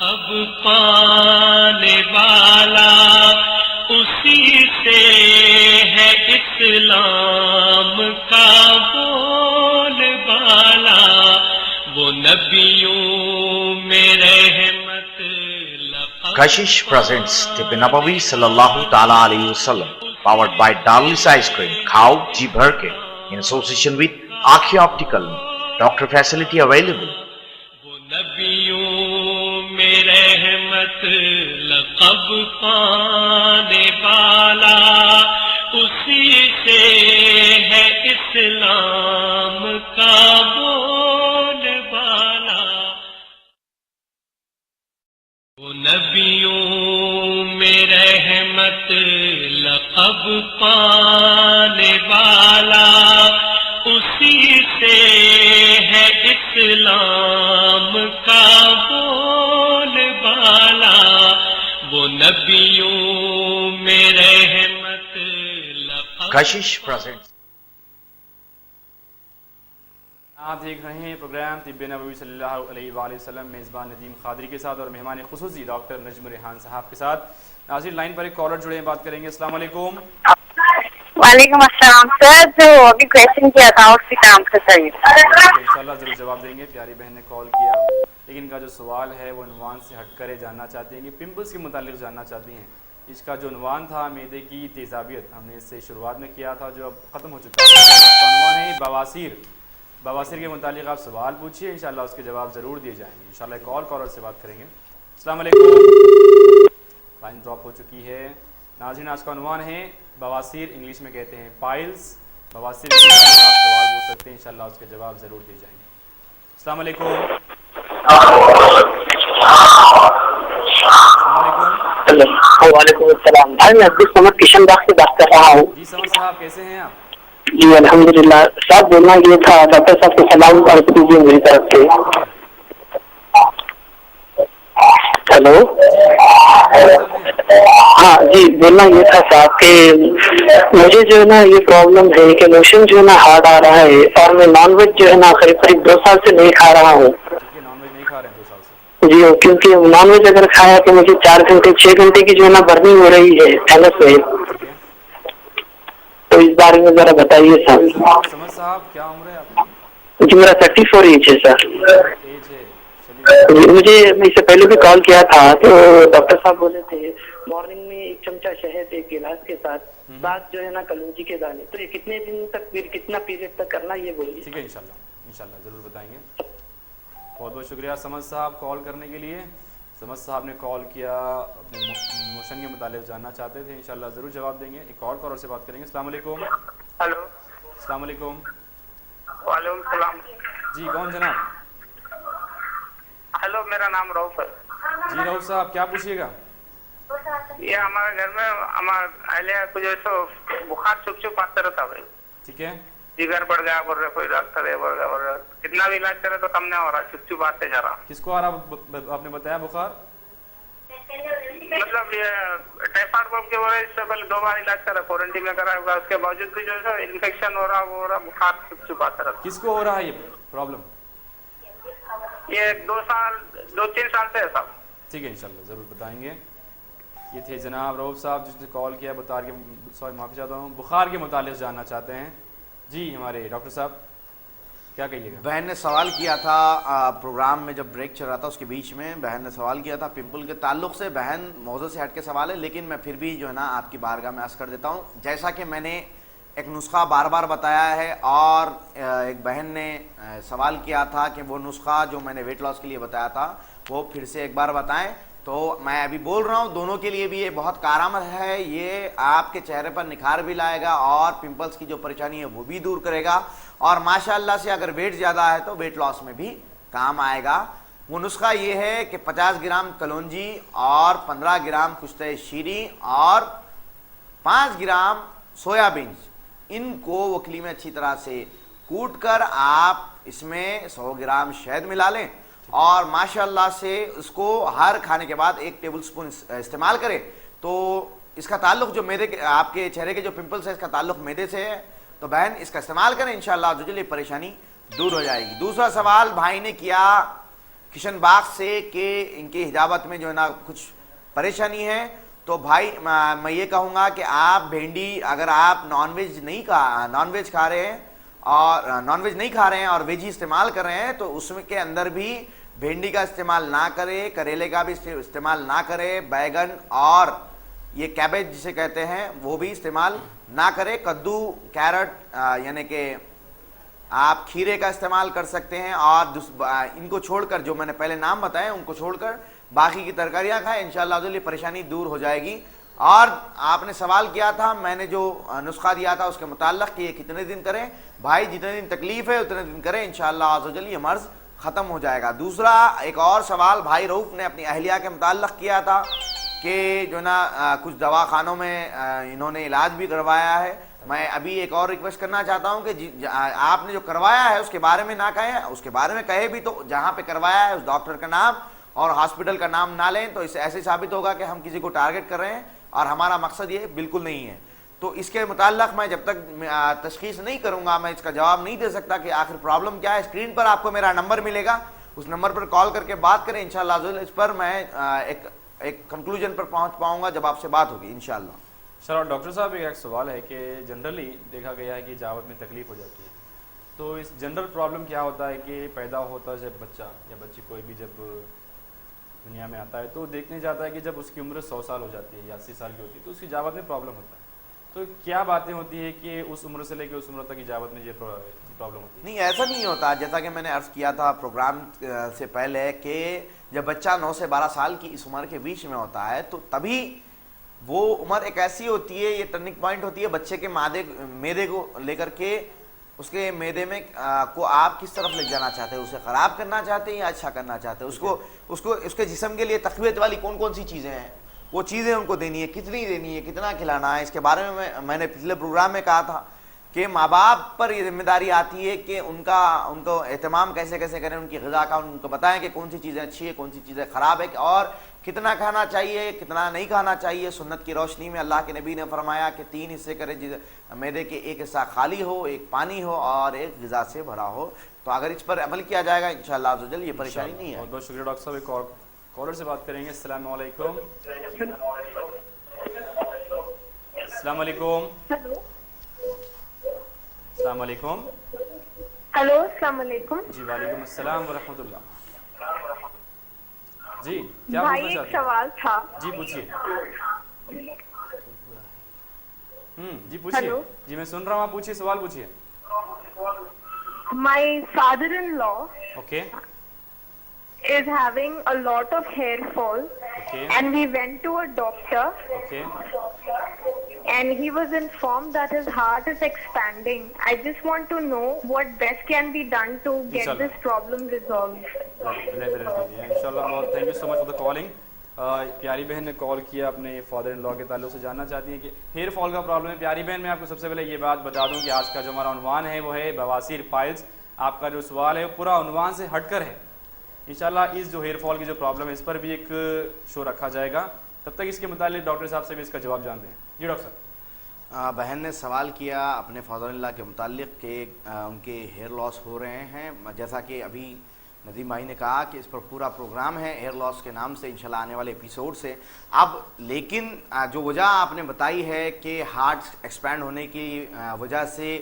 अब पाने वाला उसी से है इस्लाम का बोलबाला, वो नबियों में रहमत लक़ब। Kashish presents Tib Nabawi sallallahu ta'ala alayhi wasallam, powered by Darlis Ice Cream, Khao Ji Bharke, in association with Akhi Optical, doctor facility available. वो नबियों में रहमत मतलब पाने वाला उसी से है इस्लाम का बोलबाला। वो नबियों में रहमत लक़ब पाने वाला उसी से है इस्लाम का बोलबाला। वो नबियों में रहमत लक़ब। Kashish presents. आप देख रहे हैं प्रोग्राम तिब्बे नबवी सल्लल्लाहु अलैहि वसल्लम मेज़बान नदीम खादरी के साथ और मेहमान खुसूसी डॉक्टर नजम रेहान साहब के साथ। नाज़रीन लाइन पर एक कॉलर जुड़े हैं, बात करेंगे। अस्सलाम वालेकुम। वालेकुम अस्सलाम सर, जो अभी क्वेश्चन किया था उसकी काम से सही इंशाल्लाह ज़रूर जवाब देंगे। प्यारी बहन ने कॉल किया, लेकिन इनका जो सवाल है वो उन्वान से हटकर जानना चाहती हैं कि पिंपल्स के मुतालिक जानना चाहती हैं। इसका जो उन्वान था मैदे की तेज़ाबियत, हमने इससे शुरुआत में किया था जो अब ख़त्म हो चुका है। इसका उन्वान है बवासीर। बवासीर के मुतालिक आप सवाल पूछिए, इंशाल्लाह उसके जवाब ज़रूर दिए जाएंगे। इंशाल्लाह एक कॉलर से बात करेंगे। अस्सलाम वालेकुम। लाइन ड्रॉप हो चुकी है। नाज़रीन आज का उन्वान है बवासीर, इंग्लिश में कहते हैं पाइल्स। बवासीर के मुतालिक आप सवाल पूछ सकते हैं, इंशाल्लाह उसके जवाब ज़रूर दिए जाएंगे। अस्सलाम वालेकुम। वालेकुम अस्सलाम। भाई मैं अब्दुल समद किशन बाग से बात कर रहा हूँ। जी समद साहब, कैसे हैं आप? जी अल्हम्दुलिल्लाह। साहब बोलना ये था, डॉक्टर साहब को सलाम अर्ज कीजिए मेरी तरफ से। हेलो, हाँ जी, बोलना ये था साहब कि मुझे जो है ना ये प्रॉब्लम है कि मोशन जो है ना हार्ड आ रहा है और मैं नॉनवेज जो है ना करीब 2 साल से नहीं खा रहा हूँ। नॉनवेज नहीं खा रहे हैं 2 साल से? जी, क्योंकि नॉनवेज अगर खाया तो मुझे 4 घंटे 6 घंटे की जो है ना बर्निंग हो रही है एनएस में। तो इस बारे में जरा बताइए सर। समद साहब क्या उम्र है आपकी? जी मेरा 34 एज है सर। एज है, चलिए। मुझे इससे पहले भी कॉल किया था तो डॉक्टर साहब बोले थे मॉर्निंग में 1 चमचा शहद 1 गिलास के साथ जो है ना कलौंजी के दाने। तो ये कितने दिन तक, कितना पीरियड तक करना ये बोलिए। ठीक है, इंशाल्लाह जरूर बताएंगे। बहुत बहुत शुक्रिया समद साहब कॉल करने के लिए। समद साहब ने कॉल किया, अपने मोशन के मुतालिक जानना चाहते थे, इंशाल्लाह ज़रूर जवाब देंगे। एक और कॉलर से बात करेंगे। अस्सलाम वालेकुम। हेलो, अस्सलाम वालेकुम। वालेकुम सलाम। जी कौन जनाब? हेलो, मेरा नाम रऊफ है। जी रऊफ साहब क्या पूछिएगा? ये हमारे घर में हमारे अहले को जो सो बुखार चुप आते रहता भाई। ठीक है, जिगर बढ़ गया बोल रहे, कोई डॉक्टर है बोल रहे, कितना भी इलाज करे तो कम नहीं हो रहा, चुप आते जा रहा। किसको आ रहा आपने बताया बुखार? मतलब ये टाइफाइड बम के वजह से पहले 2 बार इलाज करा, क्वारंटीन में करा, उसके बावजूद भी जो है इन्फेक्शन हो रहा, बुखार चुप आता रहता। किसको हो रहा है ये प्रॉब्लम? ये 2-3 साल से है साहब। ठीक है, इंशाल्लाह ज़रूर बताएंगे। ये थे जनाब रऊफ साहब जिसने कॉल किया, माफ़ी चाहता हूँ, बुखार के मुतालिक जानना चाहते हैं। जी हमारे डॉक्टर साहब क्या कहिएगा? बहन ने सवाल किया था प्रोग्राम में, जब ब्रेक चल रहा था उसके बीच में बहन ने सवाल किया था पिंपल के ताल्लुक से। बहन मौजूद से हट के सवाल है, लेकिन मैं फिर भी जो है ना आपकी बारगाह में अर्ज़ कर देता हूँ। जैसा कि मैंने एक नुस्खा बार बार बताया है और एक बहन ने सवाल किया था कि वो नुस्खा जो मैंने वेट लॉस के लिए बताया था वो फिर से एक बार बताएं। तो मैं अभी बोल रहा हूँ दोनों के लिए भी ये बहुत कारआमद है। ये आपके चेहरे पर निखार भी लाएगा और पिंपल्स की जो परेशानी है वो भी दूर करेगा। और माशाअल्लाह से अगर वेट ज़्यादा है तो वेट लॉस में भी काम आएगा। वो नुस्खा ये है कि 50 ग्राम कलौंजी और 15 ग्राम कुश्ते शीरी और 5 ग्राम सोयाबीन, इनको वकली में अच्छी तरह से कूट कर आप इसमें 100 ग्राम शहद मिला लें और माशाअल्लाह से उसको हर खाने के बाद 1 टेबलस्पून इस्तेमाल करें। तो इसका ताल्लुक जो मैदे के, आपके चेहरे के जो पिंपल्स है इसका ताल्लुक मैदे से है। तो बहन इसका इस्तेमाल करें, इंशाअल्लाह ये परेशानी दूर हो जाएगी। दूसरा सवाल भाई ने किया किशन बाग से कि इनकी हिजाबत में जो है ना कुछ परेशानी है। तो भाई मैं ये कहूँगा कि आप भिंडी, अगर आप नॉनवेज खा रहे हैं और वेजी इस्तेमाल कर रहे हैं तो उसमें के अंदर भी भिंडी का इस्तेमाल ना करें, करेले का भी इस्तेमाल ना करें, बैगन और ये कैबेज जिसे कहते हैं वो भी इस्तेमाल ना करें। कद्दू, कैरेट यानी कि आप खीरे का इस्तेमाल कर सकते हैं। और इनको छोड़कर जो मैंने पहले नाम बताए उनको छोड़कर बाकी की तरकारियां खाएं, इंशाअल्लाह ये परेशानी दूर हो जाएगी। और आपने सवाल किया था, मैंने जो नुस्खा दिया था उसके मुताल्लिक़ कि ये कितने दिन करें, भाई जितने दिन तकलीफ है उतने दिन करें, इंशाअल्लाह अज़्ज़वजल ये मर्ज़ ख़त्म हो जाएगा। दूसरा एक और सवाल भाई रऊफ़ ने अपनी अहलिया के मुताल्लिक़ किया था कि जो ना कुछ दवाखानों में इन्होंने इलाज भी करवाया है। मैं अभी एक और रिक्वेस्ट करना चाहता हूं कि आपने जो करवाया है उसके बारे में ना कहें, उसके बारे में कहे भी तो जहां पे करवाया है उस डॉक्टर का नाम और हॉस्पिटल का नाम ना लें, तो इससे ऐसे साबित होगा कि हम किसी को टारगेट कर रहे हैं और हमारा मकसद ये बिल्कुल नहीं है। तो इसके मुताल्लिक़ मैं जब तक तशख़ीस नहीं करूंगा मैं इसका जवाब नहीं दे सकता कि आखिर प्रॉब्लम क्या है। स्क्रीन पर आपको मेरा नंबर मिलेगा, उस नंबर पर कॉल करके बात करें, इंशाअल्लाह इस पर मैं एक कंक्लूजन पर पहुंच पाऊंगा जब आपसे बात होगी इंशाअल्लाह। सर डॉक्टर साहब एक सवाल है कि जनरली देखा गया है कि जावत में तकलीफ हो जाती है, तो इस जनरल प्रॉब्लम क्या होता है कि पैदा होता है जब बच्चा या बच्ची कोई भी जब दुनिया में आता है तो देखने जाता है कि जब उसकी उम्र 100 साल हो जाती है या 80 साल की होती है तो उसकी जावत में प्रॉब्लम होता है। तो क्या बातें होती है कि उस उम्र से लेकर उस उम्र तक की जावत में ये प्रॉब्लम होती है? नहीं, ऐसा नहीं होता। जैसा कि मैंने अर्ज़ किया था प्रोग्राम से पहले कि जब बच्चा 9 से 12 साल की इस उम्र के बीच में होता है तो तभी वो उम्र एक ऐसी होती है, ये टर्निंग पॉइंट होती है बच्चे के मैदे को लेकर के। उसके मैदे में को आप किस तरफ ले जाना चाहते हैं, उसे ख़राब करना चाहते हैं या अच्छा करना चाहते हैं, उसको उसके जिस्म के लिए तक़वियत वाली कौन कौन सी चीज़ें हैं वो चीज़ें उनको देनी है, कितनी देनी है, कितना खिलाना है। इसके बारे में मैंने पिछले प्रोग्राम में कहा था कि माँ बाप पर ये जिम्मेदारी आती है कि उनको एहतमाम कैसे कैसे करें, उनकी ग़िज़ा का उनको बताएं कि कौन सी चीज़ें अच्छी है, कौन सी चीज़ें ख़राब है और कितना खाना चाहिए, कितना नहीं खाना चाहिए। सुन्नत की रोशनी में अल्लाह के नबी ने फरमाया कि 3 हिस्से करें, मैदे के एक हिस्सा खाली हो, एक पानी हो और एक ग़िज़ा से भरा हो। तो अगर इस पर अमल किया जाएगा इंशाअल्लाह अज़्ज़वजल ये परेशानी नहीं है। बहुत बहुत शुक्रिया डॉक्टर साहब। एक और कॉलर से बात करेंगे। अस्सलाम वालेकुम। अस्सलाम वालेकुम। अस्सलाम वालेकुम। हेलो, अस्सलाम वालेकुम। जी वालेकुम अस्सलाम व रहमतुल्लाह। जी क्या भाई पूछना एक चाहते हैं? सवाल था। जी पूछिए। जी पूछिए। हेलो। जी मैं सुन रहा हूँ, आप पूछिए, सवाल पूछिए। My father-in-law okay is having a lot of hair fall, okay and we went to a doctor, okay and he was informed that his heart is expanding. I just want to know what best can be done to get Inshallah. this problem resolved. इंशाल्लाह। बहुत thank you so much for the calling. प्यारी बहन ने call किया अपने father in law के ताल्लुक से जानना चाहती हैं कि हेयर फॉल का प्रॉब्लम है। प्यारी बहन, मैं आपको सबसे पहले ये बात बता दूं कि आज का जो हमारा उन्वान है वो है बवासीर पाइल्स। आपका जो सवाल है वो पूरा उन्वान से हटकर है। इंशाल्लाह इस जो हेयर फॉल की जो प्रॉब्लम है इस पर भी एक शो रखा जाएगा। तब तक इसके मुतालिक डॉक्टर साहब से भी इसका जवाब जानते हैं। जी डॉक्टर साहब। बहन ने सवाल किया अपने फादर-इन-लॉ के मुताल्लिक कि उनके हेयर लॉस हो रहे हैं। जैसा कि अभी नदीम भाई ने कहा कि इस पर पूरा प्रोग्राम है हेयर लॉस के नाम से इंशाल्लाह आने वाले एपिसोड से। अब लेकिन जो वजह आपने बताई है कि हार्ट एक्सपैंड होने की वजह से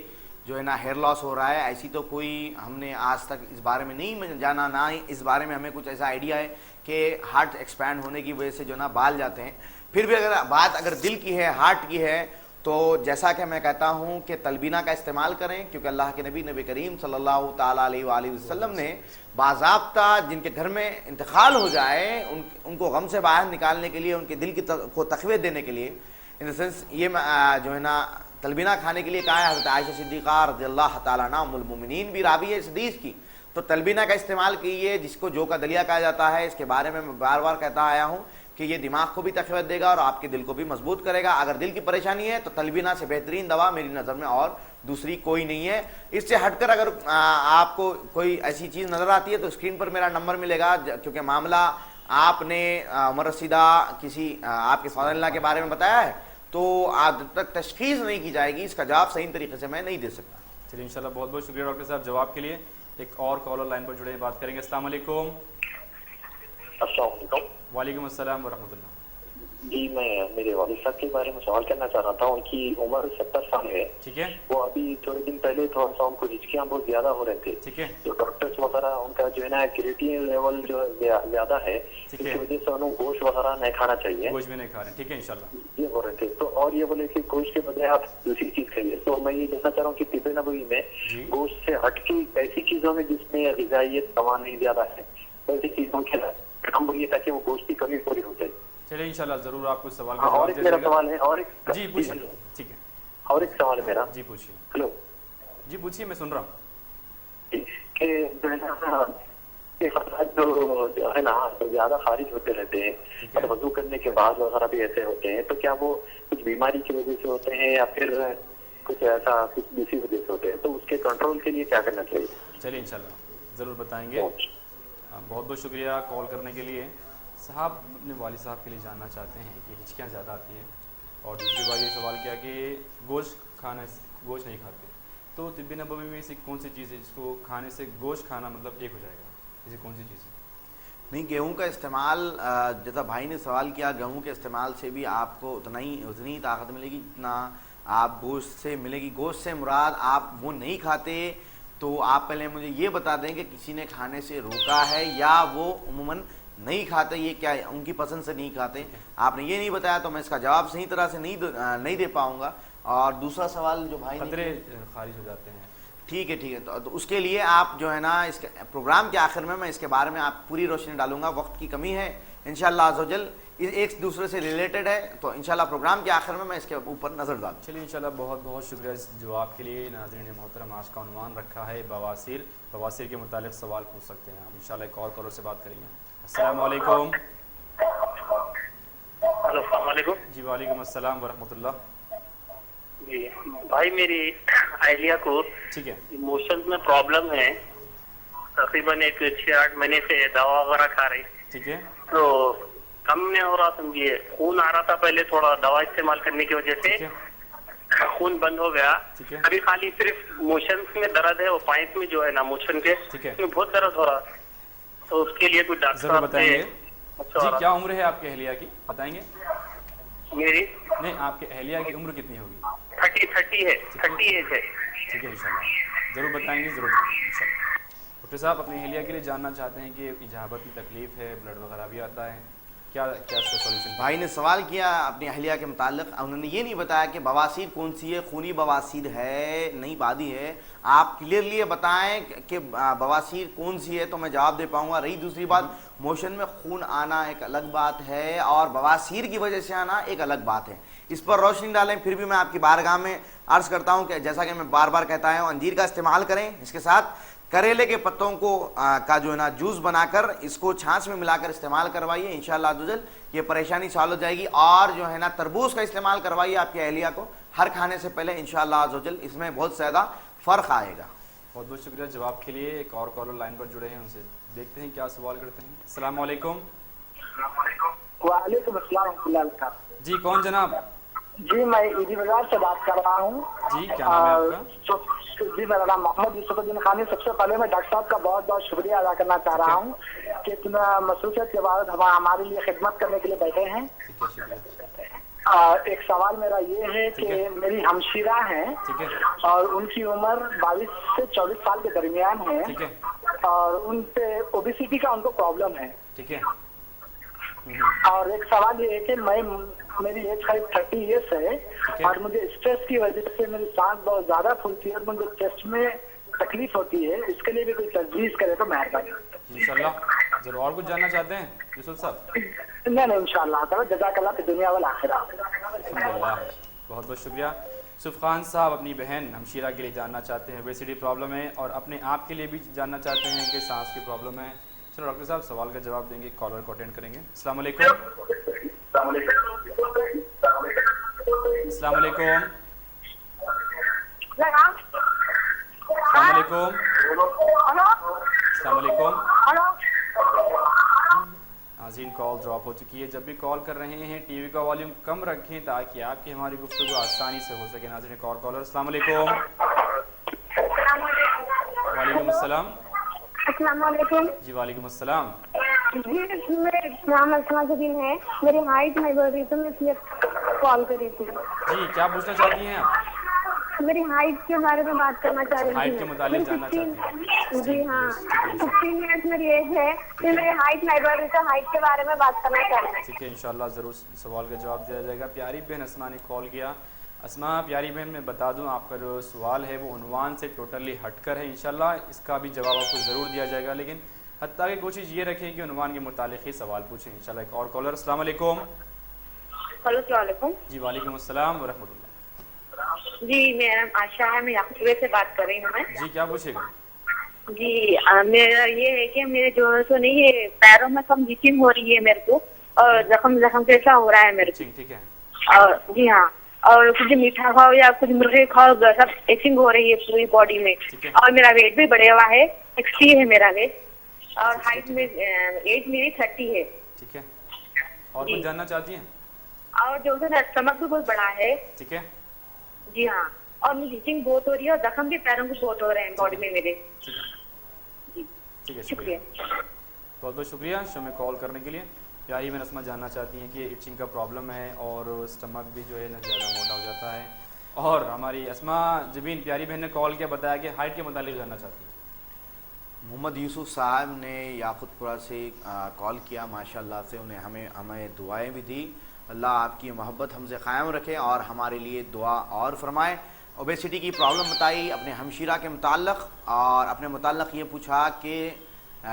जो है ना हेयर लॉस हो रहा है, ऐसी तो कोई हमने आज तक इस बारे में नहीं जाना, ना ही इस बारे में हमें कुछ ऐसा आइडिया है कि हार्ट एक्सपैंड होने की वजह से जो ना बाल जाते हैं। फिर भी अगर दिल की है, हार्ट की है, तो जैसा कि मैं कहता हूँ कि तलबीना का इस्तेमाल करें, क्योंकि अल्लाह के नबी करीम सल्लल्लाहु ताला अलैहि वसल्लम ने बाज़ाब्ता जिनके घर में इंतकाल हो जाए उनको गम से बाहर निकालने के लिए, उनके दिल की को तक़वियत देने के लिए, इन द सेंस ये जो है ना तलबीना खाने के लिए कहा है। हज़रत आयशा सिद्दीक़ा रज़ियल्लाहु ताला अन्हा उम्मुल मोमिनीन भी रावी है इस हदीस की। तो तलबीना का इस्तेमाल कीजिए, जिसको जो का दलिया कहा जाता है। इसके बारे में मैं बार बार कहता आया हूँ कि ये दिमाग को भी तक़वियत देगा और आपके दिल को भी मजबूत करेगा। अगर दिल की परेशानी है तो तलबीना से बेहतरीन दवा मेरी नज़र में और दूसरी कोई नहीं है। इससे हटकर अगर आपको कोई ऐसी चीज़ नज़र आती है तो स्क्रीन पर मेरा नंबर मिलेगा, क्योंकि मामला आपने उमर रसीदा किसी आपके फादर-इन-लॉ के बारे में बताया है, तो आज जब तक तशख़ीस नहीं की जाएगी इसका जवाब सही तरीके से मैं नहीं दे सकता। चलिए इंशाल्लाह। बहुत बहुत शुक्रिया डॉक्टर साहब जवाब के लिए। एक और कॉलर लाइन पर जुड़े बात करेंगे। अस्सलाम वालेकुम। वालेकुम अस्सलाम वरहमतुल्लाह। जी मैं मेरे वालिद साहब के बारे में सवाल करना चाह रहा था। उनकी उम्र 70 साल है। ठीक है। वो अभी थोड़े दिन पहले थोड़ा सा उनको हिचकियाँ बहुत ज्यादा हो रहे थे। ठीक है। तो डॉक्टर्स वगैरह उनका जो है ना क्रिएटिनिन लेवल जो ज्यादा है, इसकी वजह से उन्हें गोश्त वगैरह नहीं खाना चाहिए। गोश्त भी नहीं खा रहे। ठीक है इंशाल्लाह। ये बोल रहे थे तो, और ये बोले कि गोश्त के बजाय आप दूसरी चीज खाइए। तो मैं ये जानना चाह रहा हूँ कि तिब्बे नबवी में गोश्त से हटके ऐसी चीजों में जिसमें ग़िज़ाइयत तवानाई ज्यादा है, ऐसी चीजों के कम बोलिए ताकि वो गोश्त की कमी पूरी हो जाए। चलिए इंशाल्लाह ज़रूर आपको सवाल का हाँ, और जवाब एक दिया मेरा जाएगा। सवाल है, और एक जी पूछिए। ठीक है, और एक सवाल है मेरा। जी पूछिए। हेलो जी पूछिए, मैं सुन रहा हूँ। कि जो है ना ये खतरात जो है ना तो ज्यादा खारिज होते रहते हैं और वजू करने के बाद वगैरह भी ऐसे होते हैं, तो क्या वो कुछ बीमारी की वजह से होते हैं या फिर कुछ ऐसा कुछ दूसरी वजह से होते हैं, तो उसके कंट्रोल के लिए क्या करना चाहिए? चलिए इंशाल्लाह ज़रूर बताएंगे। बहुत बहुत शुक्रिया कॉल करने के लिए। साहब अपने वालिद साहब के लिए जानना चाहते हैं कि हिचकियाँ ज़्यादा आती हैं, और दूसरी बात ये सवाल किया कि गोश्त नहीं खाते, तो तिब्बी नबवी में ऐसी कौन सी चीज़ है जिसको खाने से गोश्त खाना मतलब एक हो जाएगा, ऐसी कौन सी चीज़ है? नहीं, गेहूं का इस्तेमाल, जैसा भाई ने सवाल किया, गेहूं के इस्तेमाल से भी आपको उतनी ही ताकत मिलेगी जितना आप गोश्त से मिलेगी। गोश्त से मुराद आप वो नहीं खाते, तो आप पहले मुझे ये बता दें कि किसी ने खाने से रोका है या वो उम्मन नहीं खाते, ये क्या है, उनकी पसंद से नहीं खाते। आपने ये नहीं बताया तो मैं इसका जवाब सही तरह से नहीं दे पाऊंगा। और दूसरा सवाल जो भाई खतरे खारिज हो जाते हैं। ठीक है, तो उसके लिए आप जो है ना, इसके प्रोग्राम के आखिर में मैं इसके बारे में आप पूरी रोशनी डालूंगा। वक्त की कमी है, इंशाअल्लाह अज़्ज़वजल एक दूसरे से रिलेटेड है, तो इंशाअल्लाह प्रोग्राम के आखिर में मैं इसके ऊपर नज़र डालूँ। चलिए इंशाअल्लाह बहुत बहुत शुक्रिया इस जवाब के लिए। नाज़रीन मोहतरम, आज का उन्वान रखा है बवासीर के मुतालिक सवाल पूछ सकते हैं आप। इंशाअल्लाह एक और कॉलर से बात करेंगे। अस्सलाम वालेकुम। हेलो, अस्सलाम वालेकुम। जी वालेकुम अस्सलाम वरहमतुल्लाह। जी भाई, मेरी अहलिया को ठीक है इमोशंस में प्रॉब्लम है, तकरीबन एक 6-8 महीने से दवा वगैरह खा रही। ठीक है, तो कम नहीं हो रहा, समझिए खून आ रहा था पहले, थोड़ा दवा इस्तेमाल करने की वजह से खून बंद हो गया। अभी खाली सिर्फ मोशंस में दर्द है, वो पाइप में जो है ना मोशन के उसमें बहुत दर्द हो रहा, तो उसके लिए कोई डॉक्टर जरूर बताएंगे। जी क्या उम्र है आपके अहलिया की, बताएंगे? मेरी नहीं, आपके अहलिया की उम्र कितनी होगी? 30 है, 30 एज है। ठीक है इंशाल्लाह जरूर बताएंगे, जरूर इंशाल्लाह। डॉक्टर साहब अपनी अहलिया के लिए जानना चाहते हैं कि इजाबत में तकलीफ है, ब्लड वगैरह भी आता है, क्या इसका सॉल्यूशन? भाई ने सवाल किया अपनी अहलिया के मुताल्लिक, उन्होंने ये नहीं बताया कि बवासीर कौन सी है, खूनी बवासीर है नहीं बादी है। आप क्लियरली बताएं कि बवासीर कौन सी है तो मैं जवाब दे पाऊंगा। रही दूसरी बात, मोशन में खून आना एक अलग बात है और बवासीर की वजह से आना एक अलग बात है, इस पर रोशनी डालें। फिर भी मैं आपकी बारगाह में अर्ज करता हूँ कि जैसा कि मैं बार बार कहता हूँ, अंजीर का इस्तेमाल करें, इसके साथ करेले के पत्तों को का जो है ना जूस बनाकर इसको छाछ में मिलाकर इस्तेमाल करवाइए, इंशाअल्लाह अज़्ज़वजल ये परेशानी सॉल्व हो जाएगी। और जो है ना तरबूज का इस्तेमाल करवाइए आपकी अहलिया को हर खाने से पहले, इंशाअल्लाह अज़्ज़वजल इसमें बहुत ज़्यादा फ़र्क आएगा। बहुत बहुत शुक्रिया जवाब के लिए। एक और कॉलर लाइन पर जुड़े हैं, उनसे देखते हैं क्या सवाल करते हैं। अस्सलाम वालेकुम। वालेकुम अस्सलाम। जी कौन जनाब? जी मैं ईदी बाजार से बात कर रहा हूँ। जी क्या नाम है आपका? जी मेरा नाम मोहम्मद यूसुफुद्दीन खानी। सबसे पहले मैं डॉक्टर साहब का बहुत बहुत शुक्रिया अदा करना चाह रहा हूँ कि इतना मसरूफियत के बाद हमारे लिए खिदमत करने के लिए बैठे हैं। एक सवाल मेरा ये है कि मेरी हमशीरा हैं और उनकी उम्र 22 से 24 साल के दरमियान है और उन पे ओबेसिटी का उनको प्रॉब्लम है। ठीक है। और एक सवाल ये है कि मेरी एज करीब 30 ईयर्स है और मुझे स्ट्रेस की वजह से मेरी सांस बहुत ज्यादा फूलती है और मुझे चेस्ट में तकलीफ होती है, इसके लिए भी कोई तजवीज़ करे तो मेहरबानी। इंशाल्लाह जरूर। और कुछ जानना चाहते हैं यूसुफ साहब? नहीं इंशाल्लाह, जज़ाकल्लाह फिद दुनिया वल आखिरा। अल्हम्दुलिल्लाह, बहुत बहुत शुक्रिया। यूसुफ खान साहब अपनी बहन हमशीरा के लिए जानना चाहते हैं, ओबेसिटी प्रॉब्लम है, और अपने आप के लिए भी जानना चाहते हैं कि सांस की प्रॉब्लम है। चलो डॉक्टर साहब सवाल का जवाब देंगे, कॉलर को अटेंड करेंगे। अस्सलाम वालेकुम। अस्सलाम वालेकुम। नाज़रीन कॉल ड्रॉप हो चुकी है। जब भी कॉल कर रहे हैं टीवी का वॉल्यूम कम रखें ताकि आपकी हमारी गुफ्तगू आसानी से हो सके। नाज़रीन एक और कॉलर। अस्सलाम वालेकुम। वालेकुम अस्सलाम। अस्सलाम वालेकुम। जी वालेकुम अस्सलाम। जी मेरा नाम अस्मा जबीन है, मेरी हाइट नहीं बढ़ रही तो मैं इसलिए कॉल करी थी। जी क्या पूछना चाहती हैं आप? मेरी हाइट के बारे में बात करना चाह रही थी। हाइट के मुतालिक जानना चाहती हैं? जी हाँ, 15 ईयर्स मेरी एज है, फिर मेरी हाइट नहीं बढ़ रही तो हाइट के बारे में बात करना चाह रही थी। ठीक है इंशाल्लाह ज़रूर सवाल का जवाब दिया जाएगा। प्यारी बहन अस्मा ने कॉल किया। अस्मा प्यारी बहन मैं बता दूं आपका जो सवाल है वो उन्वान से टोटली हटकर है, इंशाल्लाह इसका भी जवाब आपको ज़रूर दिया जाएगा। लेकिन हत्ता कि कोशिश ये रखें कि उन्वान के मुतालिक ही सवाल पूछें इंशाल्लाह। एक और कॉलर, अस्सलाम वालेकुम। हेलो, अस्सलाम वालेकुम। जी वालेकुम अस्सलाम व रहमतुल्लाह। जी मेरा नाम आशा है, मैं याकूबे से बात कर रही हूँ मैं। जी क्या पूछेगा? जी मेरा ये है कि मेरे जो है तो नहीं, ये पैरों में कम वीचिंग हो रही है मेरे को, और जख्म जैसा हो रहा है मेरे को। ठीक है। और जी हाँ, और कुछ मीठा खाओ या कुछ मुर्गे खाओ, सब एचिंग हो रही है पूरी बॉडी में। और मेरा वेट भी बढ़ा हुआ है, 60 है मेरा वेट, और हाइट में एज मेरी 30 है। ठीक है, और कुछ जानना चाहती हैं? और जो है स्टमक भी बहुत बड़ा है। ठीक है जी हाँ, और मुझे वीचिंग बहुत हो रही है, और जख्म भी पैरों को बहुत हो रहे हैं बॉडी में मेरे। ठीक है, शुक्रिया, बहुत बहुत शुक्रिया शो में कॉल करने के लिए। प्यारी में नस्मा जानना चाहती हैं कि इचिंग का प्रॉब्लम है और स्टमक भी जो है ना ज़्यादा मोटा हो जाता है। और हमारी अस्मा जबीन प्यारी बहन ने कॉल किया, बताया कि हाइट के मुतालिक जानना चाहती हैं। मोहम्मद यूसुफ साहब ने याकुतपुरा से कॉल किया, माशाल्लाह से उन्हें हमें दुआएं भी दी। अल्लाह आपकी मोहब्बत हमसे क़ायम रखे और हमारे लिए दुआ और फरमाए। ओबेसिटी की प्रॉब्लम बताई अपने हमशीरा के मुताल्लिक़, और अपने मुताल्लिक़ ये पूछा कि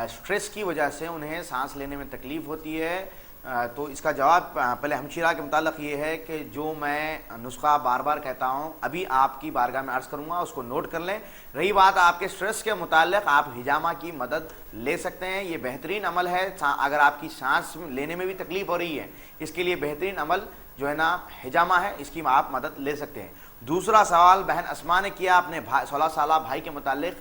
स्ट्रेस की वजह से उन्हें सांस लेने में तकलीफ़ होती है। तो इसका जवाब पहले हमशीरा के मुताल्लिक़ ये है कि जो मैं नुस्खा बार बार कहता हूँ अभी आपकी बारगाह में अर्ज़ करूँगा, उसको नोट कर लें। रही बात आपके स्ट्रेस के मुताल्लिक़, आप हिजामा की मदद ले सकते हैं। ये बेहतरीन अमल है। अगर आपकी सांस लेने में भी तकलीफ़ हो रही है, इसके लिए बेहतरीन अमल जो है ना हिजामा है, इसकी आप मदद ले सकते हैं। दूसरा सवाल बहन अस्मा ने किया अपने 16 साल भाई के मुताल्लिक़,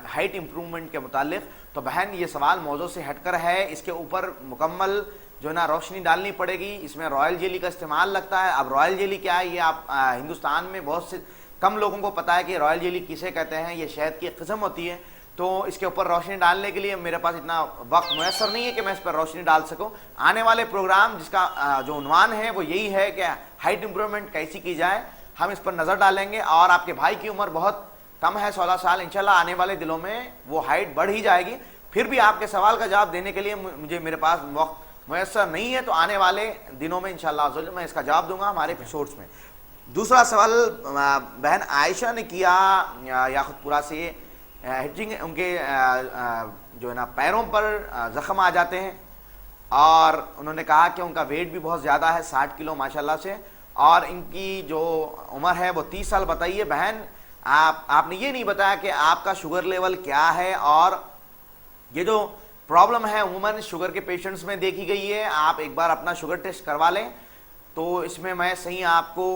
हाइट इम्प्रूवमेंट के मुताल्लिक़। तो बहन ये सवाल मौजू से हटकर है, इसके ऊपर मुकम्मल जो है ना रोशनी डालनी पड़ेगी। इसमें रॉयल जेली का इस्तेमाल लगता है। अब रॉयल जेली क्या है, ये आप हिंदुस्तान में बहुत से कम लोगों को पता है कि रॉयल जेली किसे कहते हैं। ये शहद की किस्म होती है। तो इसके ऊपर रोशनी डालने के लिए मेरे पास इतना वक्त मुयसर नहीं है कि मैं इस पर रोशनी डाल सकूं। आने वाले प्रोग्राम जिसका जो उन्वान है वो यही है कि हाइट इम्प्रूवमेंट कैसी की जाए, हम इस पर नज़र डालेंगे। और आपके भाई की उम्र बहुत कम है, 16 साल। इंशाल्लाह आने वाले दिनों में वो हाइट बढ़ ही जाएगी। फिर भी आपके सवाल का जवाब देने के लिए मेरे पास वक्त मुयसर नहीं है, तो आने वाले दिनों में इंशाल्लाह मैं इसका जवाब दूंगा हमारे एपिसोड्स में। दूसरा सवाल बहन आयशा ने किया याकुतपुरा से, हिचिंग उनके जो है ना पैरों पर ज़ख्म आ जाते हैं, और उन्होंने कहा कि उनका वेट भी बहुत ज़्यादा है, 60 किलो माशाल्लाह से, और इनकी जो उम्र है वो 30 साल बताइए। बहन आपने ये नहीं बताया कि आपका शुगर लेवल क्या है, और ये जो प्रॉब्लम है अमूमन शुगर के पेशेंट्स में देखी गई है। आप एक बार अपना शुगर टेस्ट करवा लें तो इसमें मैं सही आपको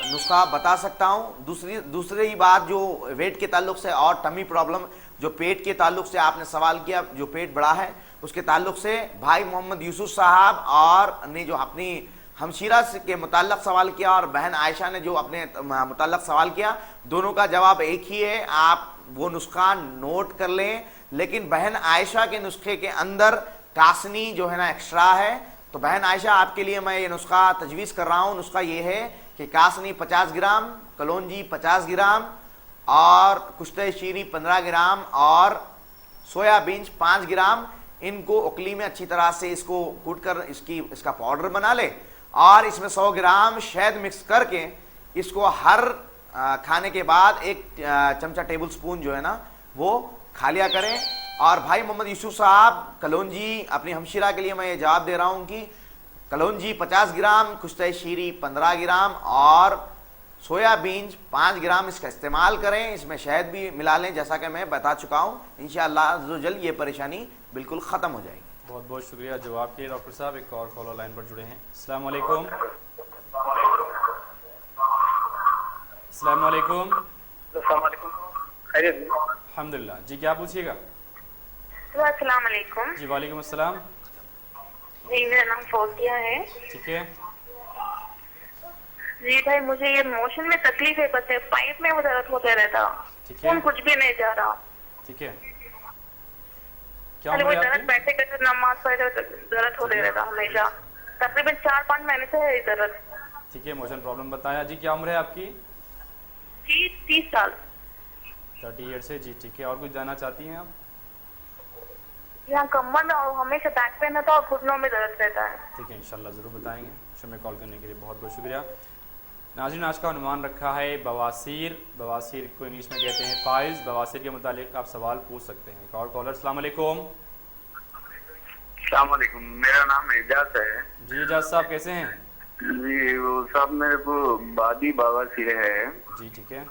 नुस्खा बता सकता हूँ। दूसरी बात जो वेट के ताल्लुक से, और टमी प्रॉब्लम जो पेट के ताल्लुक से आपने सवाल किया, जो पेट बड़ा है उसके ताल्लुक से भाई मोहम्मद यूसुफ साहब और ने जो अपनी हमशीरा के मुताल्लिक़ सवाल किया, और बहन आयशा ने जो अपने मुताल्लिक़ सवाल किया, दोनों का जवाब एक ही है। आप वो नुस्खा नोट कर लें, लेकिन बहन आयशा के नुस्खे के अंदर कासनी जो है ना एक्स्ट्रा है। तो बहन आयशा आपके लिए मैं ये नुस्खा तजवीज़ कर रहा हूँ। नुस्खा ये है कि कासनी 50 ग्राम, कलौंजी 50 ग्राम, और कुश्ते शीरी 15 ग्राम, और सोयाबीन 5 ग्राम। इनको उकली में अच्छी तरह से इसको कूट कर इसका पाउडर बना ले, और इसमें 100 ग्राम शहद मिक्स करके इसको हर खाने के बाद 1 चमचा टेबल स्पून जो है ना वो खा लिया करें। और भाई मोहम्मद यूसुफ साहब कलौंजी अपनी हमशीरा के लिए मैं ये जवाब दे रहा हूँ कि कलौंजी 50 ग्राम, कुश्ते शीरी 15 ग्राम और सोयाबीन 5 ग्राम इसका इस्तेमाल करें। इसमें शहद भी मिला लें, जैसा कि मैं बता चुका हूँ। इंशाअल्लाह अज़्ज़वजल ये परेशानी बिल्कुल ख़त्म हो जाएगी। बहुत बहुत शुक्रिया जवाब के डॉक्टर साहब। एक और कॉलर लाइन पर जुड़े हैं। अस्सलाम वालेकुम। अस्सलाम वालेकुम। अल्हम्दुलिल्लाह। जी क्या पूछिएगा? अस्सलाम वालेकुम। जी वालेकुम अस्सलाम। जी मेरा नाम फोतिया है। ठीक है जी भाई, मुझे ये मोशन में तकलीफ है, बस पाइप में वो दर्द होता रहता। ठीक है, कुछ भी नहीं जा रहा। ठीक है, क्या उम्र है आपकी? बैठे बैठे नमाज पढ़े दर्द होते रहता हमेशा, तकरीबन 4-5 महीने से है दर्द। ठीक है, मोशन प्रॉब्लम बताया। जी क्या उम्र है आपकी? जी 30 साल। 30 ईयर से। जी ठीक है, और कुछ जानना चाहती हैं आप? यहाँ कमर में और हमेशा बैक पेन रहता है और घुटनों में दर्द रहता है। ठीक है, इंशाल्लाह ज़रूर बताएंगे। शुक्रिया कॉल करने के लिए, बहुत बहुत शुक्रिया। नाज़रीन, आज का अनुमान रखा है बवासीर। बवासीर को इंग्लिश में कहते हैं पाइल्स। बवासीर के मुतालिक आप सवाल पूछ सकते हैं। एक और कॉलर। अस्सलाम वालेकुम। अस्सलाम वालेकुम, मेरा नाम एजाज है। जी एजाज साहब कैसे हैं? जी वो साहब मेरे को बादी बवासीर है। जी ठीक है।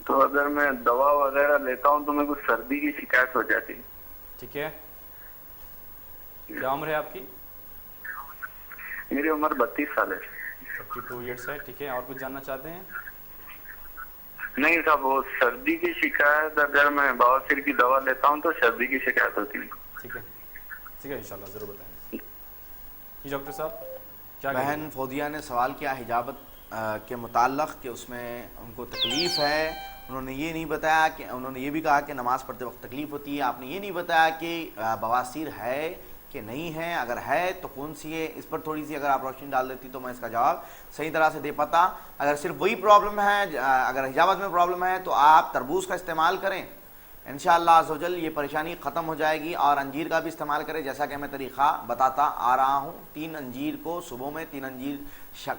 तो अगर मैं दवा वगैरह लेता हूँ तो मेरे को सर्दी की शिकायत हो जाती है। ठीक है। क्या उम्र है आपकी? मेरी उम्र 32 साल है। 32 ईयर्स है। ठीक है, और कुछ जानना चाहते हैं? नहीं साहब, वो सर्दी की शिकायत, अगर मैं बवासीर की दवा लेता हूँ तो सर्दी की शिकायत होती है। ठीक है, ठीक है, इंशाल्लाह ज़रूर बताएंगे। जी डॉक्टर साहब क्या बहन फोदिया ने सवाल किया हिजाबत के मुताल्लक़ कि उसमें उनको तकलीफ़ है। उन्होंने ये नहीं बताया कि, उन्होंने ये भी कहा कि नमाज़ पढ़ते वक्त तकलीफ़ होती है। आपने ये नहीं बताया कि बवासीर है कि नहीं है, अगर है तो कौन सी है। इस पर थोड़ी सी अगर आप रोशनी डाल देती तो मैं इसका जवाब सही तरह से दे पाता। अगर सिर्फ वही प्रॉब्लम है, अगर हिजाबत में प्रॉब्लम है तो आप तरबूज का इस्तेमाल करें, इंशाअल्लाह अज़्ज़वजल ये परेशानी ख़त्म हो जाएगी। और अंजीर का भी इस्तेमाल करें, जैसा कि मैं तरीक़ा बताता आ रहा हूँ। 3 अंजीर को सुबह में, 3 अंजीर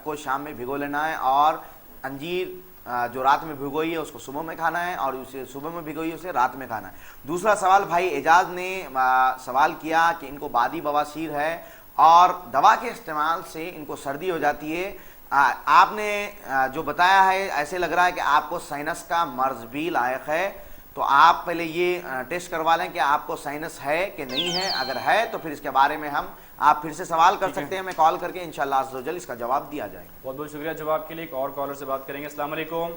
को शाम में भिगो लेना है, और अंजीर जो रात में भिगोई है उसको सुबह में खाना है, और उसे सुबह में भिगोई उसे रात में खाना है। दूसरा सवाल भाई एजाज ने सवाल किया कि इनको बादी बवासीर है और दवा के इस्तेमाल से इनको सर्दी हो जाती है। आपने जो बताया है ऐसे लग रहा है कि आपको साइनस का मर्ज भी लायक है, तो आप पहले ये टेस्ट करवा लें कि आपको साइनस है कि नहीं है। अगर है तो फिर इसके बारे में आप फिर से सवाल कर सकते हैं, मैं कॉल करके इंशाअल्लाह अज़्ज़ व जल इसका जवाब दिया जाए। बहुत बहुत शुक्रिया जवाब के लिए। एक और कॉलर से बात करेंगे। अस्सलाम वालेकुम।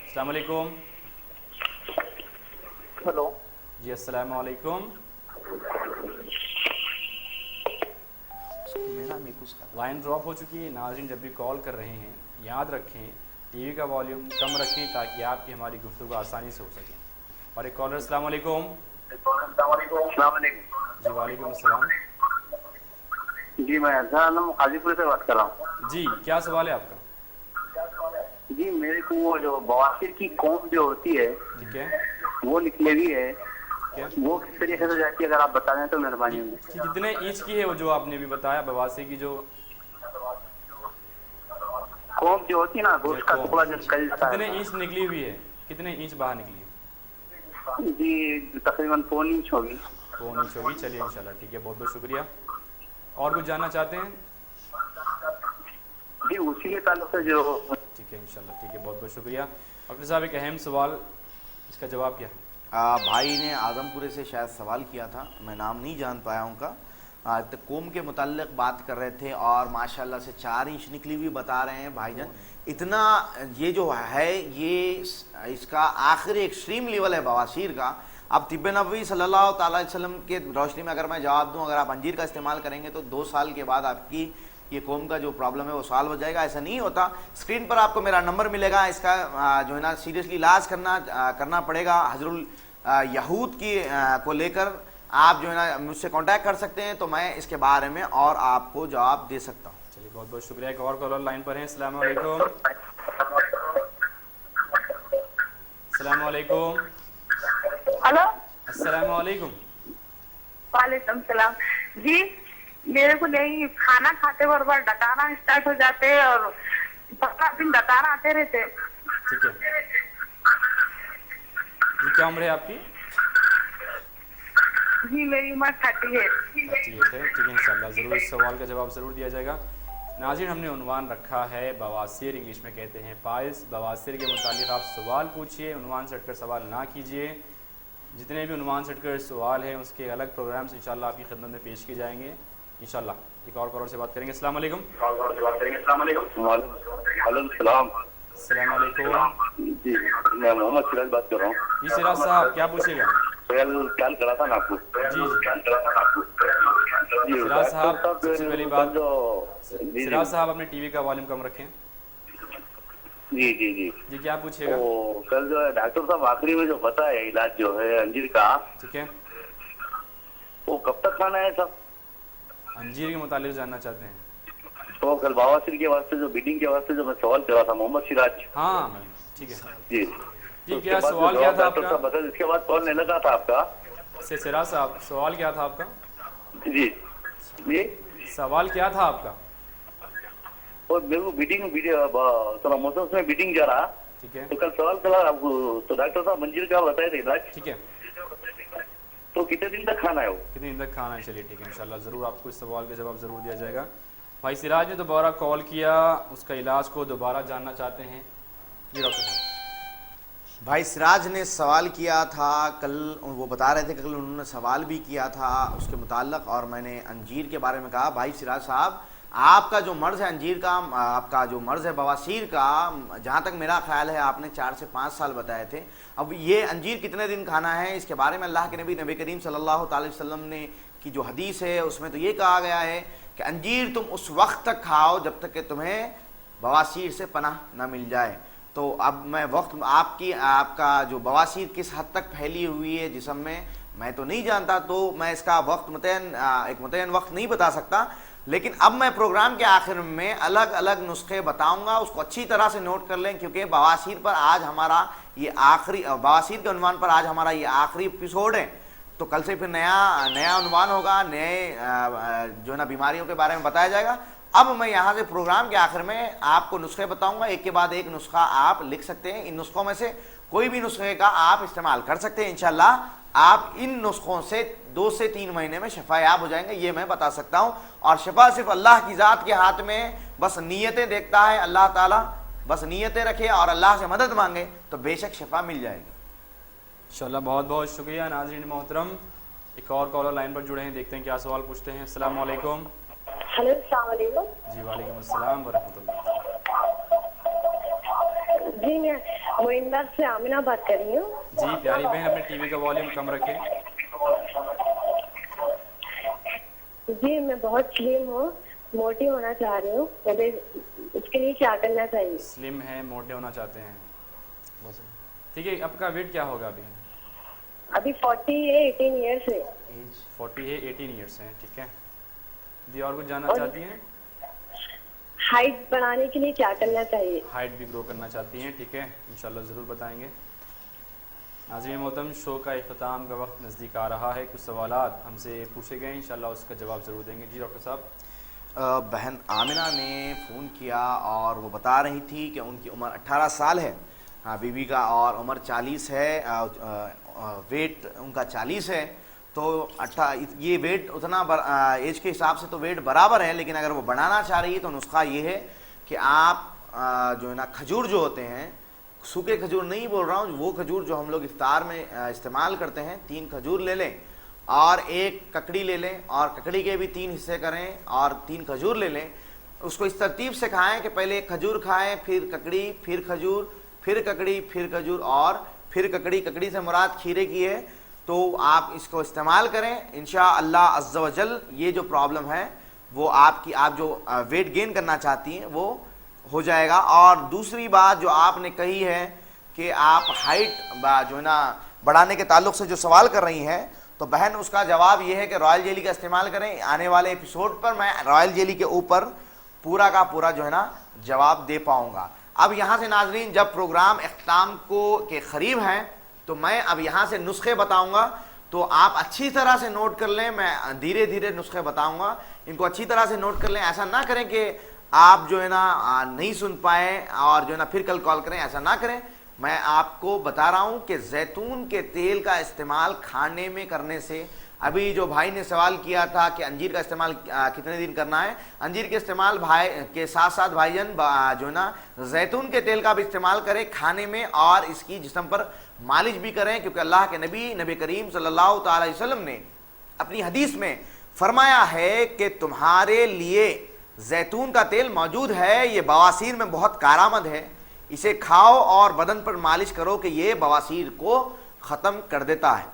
अस्सलाम वालेकुम। हेलो जी अस्सलाम वालेकुम। लाइन ड्रॉप हो चुकी है। नाज़रीन जब भी कॉल कर रहे हैं याद रखें टीवी का वॉल्यूम कम रखें ताकि आपकी हमारी गुफ्तगू आसानी से हो सके। और एक कॉलर। अस्सलाम वालेकुम। जी वालेकुम अस्सलाम। जी मैं अजहर हाजीपुर से बात कर रहा हूँ। जी क्या सवाल है आपका? जी मेरे को वो जो बवासीर की कौम जो होती है, ठीक है, वो निकले हुई है, क्या? वो किस तरीके से जाती है, अगर आप बता दें तो मेहरबानी होगी। कि कितने इंच की है वो जो आपने भी बताया बवासीर की जो कौम जो होती है ना, गोश्त का टुकड़ा जो कितने इंच निकली हुई है, कितने इंच बाहर निकली है? जी तकरीबन 4 इंच होगी। 4 इंच होगी। चलिए इंशाल्लाह ठीक है, बहुत बहुत शुक्रिया। और कुछ जानना चाहते हैं? जी उसी के ताल्लुक से जो ठीक है इंशाल्लाह ठीक है, बहुत बहुत शुक्रिया। डॉक्टर साहब एक अहम सवाल, इसका जवाब क्या है? भाई ने आदमपुरे से शायद सवाल किया था, मैं नाम नहीं जान पाया उनका। तो कोम के मुताल्लिक बात कर रहे थे और माशाल्लाह से 4 इंच निकली हुई बता रहे हैं भाईजान। इतना ये जो है ये इसका आखिरी एक्सट्रीम लेवल है बवासीर का। अब तिब्ब नबवी सल्लल्लाहु अलैहि वसल्लम के रोशनी में अगर मैं जवाब दूं, अगर आप अंजीर का इस्तेमाल करेंगे तो 2 साल के बाद आपकी ये कोम का जो प्रॉब्लम है वो सॉल्व हो जाएगा। ऐसा नहीं होता। स्क्रीन पर आपको मेरा नंबर मिलेगा, इसका जो है ना सीरियसली इलाज करना पड़ेगा। हजरुल यहूद की को लेकर आप जो है ना मुझसे कांटेक्ट कर सकते हैं, तो मैं इसके बारे में और आपको जवाब दे सकता हूँ। चलिए बहुत बहुत शुक्रिया। एक और कॉलर लाइन पर है। अस्सलाम वालेकुम। अस्सलाम वालेकुम। हेलो अस्सलाम वालेकुम। वालेकुम सलाम। जी मेरे को नहीं, खाना खाते बराबर डकारा स्टार्ट हो जाते हैं और 15 दिन डकारा आते रहते। ठीक है जी, क्या उम्र है आपकी? जी मेरी उम्र 30 है। ठीक है इंशाल्लाह ज़रूर इस सवाल का जवाब ज़रूर दिया जाएगा। नाज़रीन हमने उन्वान रखा है बवासीर, इंग्लिश में कहते हैं पाइल्स। बवासीर के मुतालिक आप सवाल पूछिए, उन्वान सेट कर सवाल ना कीजिए। जितने भी उन्वान सेट कर सवाल हैं उसके अलग प्रोग्राम्स इंशाल्लाह आपकी खिदमत में पेश किए जाएंगे इंशाल्लाह। एक और कॉलर से बात करेंगे। अस्सलाम वालेकुम। अस्सलाम वालेकुम। जी मैं मोहम्मद सिराज बात कर रहा हूँ। जी सिराज साहब क्या पूछेगा? कल करा था ना आपको। जी सिराज साहब सबसे पहली बात, सिराज साहब अपने टीवी का वॉल्यूम कम रखें। जी जी जी जी क्या पूछेगा? तो कल जो है डॉक्टर साहब आखिरी में जो बताया इलाज जो है अंजीर का, ठीक है, वो कब तक खाना है सब? अंजीर के मुतालिक जानना चाहते हैं? तो कल बवासीर के वास्ते जो बीडिंग के वास्ते जो मैं सवाल करा था, मोहम्मद सिराज। हाँ ठीक है जी जी। क्या सवाल क्या था आपका? बता, इसके बाद कॉल नहीं लगा था आपका से सिराज साहब, सवाल क्या था आपका? जी जी सवाल क्या था आपका? और मेरे को बीडिंग थोड़ा मौसम में बीडिंग जा रहा, ठीक है, तो कल सवाल करा आपको, तो डॉक्टर साहब मंजीर का बताए थे इलाज। ठीक है तो कितने दिन तक खाना है वो? कितने दिन तक खाना है? चलिए ठीक है, इंशाल्लाह ज़रूर आपको इस सवाल का जवाब ज़रूर दिया जाएगा। भाई सिराज ने दोबारा कॉल किया, उसका इलाज को दोबारा जानना चाहते हैं। जी डॉक्टर साहब। भाई सिराज ने सवाल किया था कल, वो बता रहे थे कि कल उन्होंने सवाल भी किया था उसके मुताल्लिक़, और मैंने अंजीर के बारे में कहा। भाई सिराज साहब, आपका जो मर्ज़ है अंजीर का, आपका जो मर्ज़ है बवासीर का, जहाँ तक मेरा ख्याल है आपने 4 से 5 साल बताए थे। अब ये अंजीर कितने दिन खाना है, इसके बारे में अल्लाह के नबी करीम सल्लल्लाहु अलैहि वसल्लम ने की जो हदीस है उसमें तो ये कहा गया है कि अंजीर तुम उस वक्त तक खाओ जब तक कि तुम्हें बवासीर से पनाह न मिल जाए। तो अब मैं वक्त आपका जो बवासीर किस हद तक फैली हुई है जिस्म में, मैं तो नहीं जानता, तो मैं इसका वक्त एक मुतय्यन वक्त नहीं बता सकता। लेकिन अब मैं प्रोग्राम के आखिर में अलग अलग नुस्खे बताऊंगा, उसको अच्छी तरह से नोट कर लें, क्योंकि बवासीर पर आज हमारा ये आखिरी, बवासीर के उन्वान पर आज हमारा ये आखिरी एपिसोड है। तो कल से फिर नया उन्वान होगा, नए जो है ना बीमारियों के बारे में बताया जाएगा। अब मैं यहाँ से प्रोग्राम के आखिर में आपको नुस्खे बताऊंगा, एक के बाद एक नुस्खा आप लिख सकते हैं। इन नुस्खों में से कोई भी नुस्खे का आप इस्तेमाल कर सकते हैं। इंशाल्लाह आप इन नुस्खों से 2 से 3 महीने में शफायाब हो जाएंगे, ये मैं बता सकता हूँ। और शफा सिर्फ अल्लाह की ज़ात के हाथ में, बस नीयतें देखता है अल्लाह ताला, बस नीयतें रखे और अल्लाह से मदद मांगे तो बेशक शफा मिल जाएगी इंशाल्लाह। बहुत बहुत शुक्रिया नाज़रीन मोहतरम। एक और कॉलर लाइन पर जुड़े हैं, देखते हैं क्या सवाल पूछते हैं। अस्सलाम वालेकुम। हेलो, अस्सलाम वालेकुम। जी वालेकुम अस्सलाम व रहमतुल्लाह। जी मैं मोइनबाग से आमिना बात कर रही हूँ। जी प्यारी बहन, अपने टीवी का वॉल्यूम कम रखें। जी मैं बहुत स्लिम हूँ, मोटी होना चाह रही हूँ, उसके लिए क्या करना चाहिए? स्लिम है, मोटे होना चाहते हैं, ठीक है। आपका वेट क्या होगा अभी? अभी 40 है, 18 ईयर्स है। 40 है, 18 ईयर्स है, ठीक है। जी और कुछ जानना चाहती हैं? हाइट बढ़ाने के लिए क्या करना चाहिए? हाइट भी ग्रो करना चाहती हैं, ठीक है, इंशाल्लाह ज़रूर बताएंगे। नाज़रीन मोहतरम, शो का इख्तिताम का वक्त नज़दीक आ रहा है, कुछ सवालात हमसे पूछे गए, इंशाल्लाह उसका जवाब ज़रूर देंगे। जी डॉक्टर साहब। बहन आमिना ने फ़ोन किया और वो बता रही थी कि उनकी उम्र 18 साल है, हाँ बीबी का, और उम्र 40 है, वेट उनका 40 है। तो ये वेट उतना एज के हिसाब से तो वेट बराबर है, लेकिन अगर वो बढ़ाना चाह रही है तो नुस्खा ये है कि आप जो है ना खजूर जो होते हैं, सूखे खजूर नहीं बोल रहा हूँ, वो खजूर जो हम लोग इफ्तार में इस्तेमाल करते हैं, 3 खजूर ले लें और 1 ककड़ी ले लें, और ककड़ी के भी 3 हिस्से करें और 3 खजूर ले लें। उसको इस तरतीब से खाएं कि पहले 1 खजूर खाएं, फिर ककड़ी, फिर खजूर, फिर ककड़ी, फिर खजूर और फिर ककड़ी। ककड़ी से मुराद खीरे की है। तो आप इसको इस्तेमाल करें इंशाअल्लाह अज़्ज़ व जल। ये जो प्रॉब्लम है वो आप जो वेट गेन करना चाहती हैं वो हो जाएगा। और दूसरी बात जो आपने कही है कि आप हाइट जो है ना बढ़ाने के ताल्लुक से जो सवाल कर रही हैं, तो बहन उसका जवाब ये है कि रॉयल जेली का इस्तेमाल करें। आने वाले एपिसोड पर मैं रॉयल जेली के ऊपर पूरा का पूरा जो है ना जवाब दे पाऊँगा। अब यहाँ से नाजरीन, जब प्रोग्राम इख्तिताम के करीब हैं तो मैं अब यहाँ से नुस्खे बताऊंगा, तो आप अच्छी तरह से नोट कर लें। मैं धीरे धीरे नुस्खे बताऊंगा, इनको अच्छी तरह से नोट कर लें। ऐसा ना करें कि आप जो है ना नहीं सुन पाए और जो है ना फिर कल कॉल करें, ऐसा ना करें। मैं आपको बता रहा हूँ कि जैतून के तेल का इस्तेमाल खाने में करने से, अभी जो भाई ने सवाल किया था कि अंजीर का इस्तेमाल कितने दिन करना है, अंजीर के इस्तेमाल भाई के साथ साथ भाईजान जो है ना जैतून के तेल का भी इस्तेमाल करें खाने में, और इसकी जिस्म पर मालिश भी करें, क्योंकि अल्लाह के नबी करीम सल्लल्लाहु अलैहि वसल्लम ने अपनी हदीस में फरमाया है कि तुम्हारे लिए जैतून का तेल मौजूद है, ये बवासीर में बहुत कारआमद है, इसे खाओ और बदन पर मालिश करो कि ये बवासीर को ख़त्म कर देता है।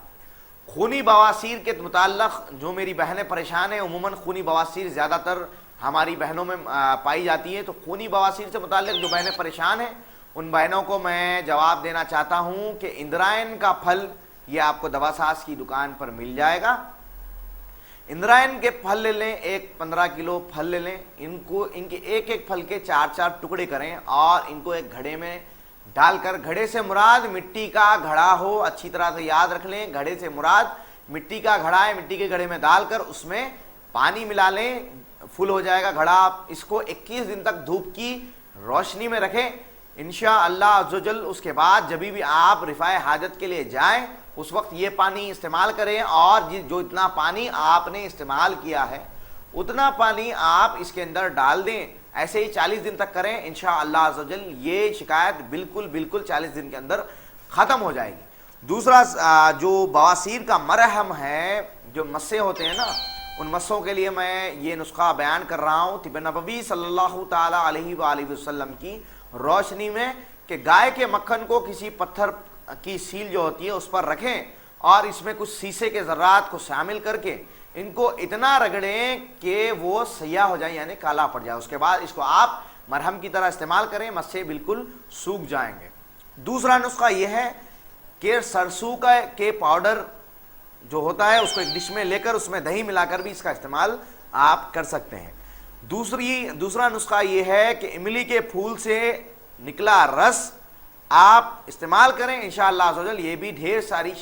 खूनी बवासीर के मुताल्लिक़ जो मेरी बहनें परेशान हैं, उमूमन खूनी बवासीर ज़्यादातर हमारी बहनों में पाई जाती है, तो खूनी बवासीर से मुताल्लिक़ जो बहनें परेशान हैं उन बहनों को मैं जवाब देना चाहता हूँ कि इंद्रायन का फल ये आपको दवासाज की दुकान पर मिल जाएगा। इंद्रायन के फल ले लें, 15 किलो फल ले लें, इनके एक एक फल के 4-4 टुकड़े करें और इनको एक घड़े में डालकर, घड़े से मुराद मिट्टी का घड़ा हो, अच्छी तरह से याद रख लें, घड़े से मुराद मिट्टी का घड़ा है, मिट्टी के घड़े में डालकर उसमें पानी मिला लें, फुल हो जाएगा घड़ा। इसको 21 दिन तक धूप की रोशनी में रखें। इंशाअल्लाह अज़्ज़वजल उसके बाद जब भी आप रिफ़ाए हाजत के लिए जाएं उस वक्त ये पानी इस्तेमाल करें, और जो इतना पानी आपने इस्तेमाल किया है उतना पानी आप इसके अंदर डाल दें। ऐसे ही 40 दिन तक करें, इंशाअल्लाह अज़्ज़वजल ये शिकायत बिल्कुल 40 दिन के अंदर ख़त्म हो जाएगी। दूसरा जो बवासीर का मरहम है, जो मस्से होते हैं ना, उन मस्सों के लिए मैं ये नुस्खा बयान कर रहा हूँ तिब नबवी सल्लल्लाहु ताला अलैहि वसल्लम की रोशनी में, कि गाय के मक्खन को किसी पत्थर की सील जो होती है उस पर रखें और इसमें कुछ शीशे के ज़र्रात को शामिल करके इनको इतना रगड़ें कि वो सयाह हो जाए, यानी काला पड़ जाए। उसके बाद इसको आप मरहम की तरह इस्तेमाल करें, मस्से बिल्कुल सूख जाएंगे। दूसरा नुस्खा ये है कि सरसों के पाउडर जो होता है उसको एक डिश में लेकर उसमें दही मिलाकर भी इसका इस्तेमाल आप कर सकते हैं। दूसरा नुस्खा ये है कि इमली के फूल से निकला रस आप इस्तेमाल करें, इंशाअल्लाह अज़्ज़वजल ये भी ढेर सारी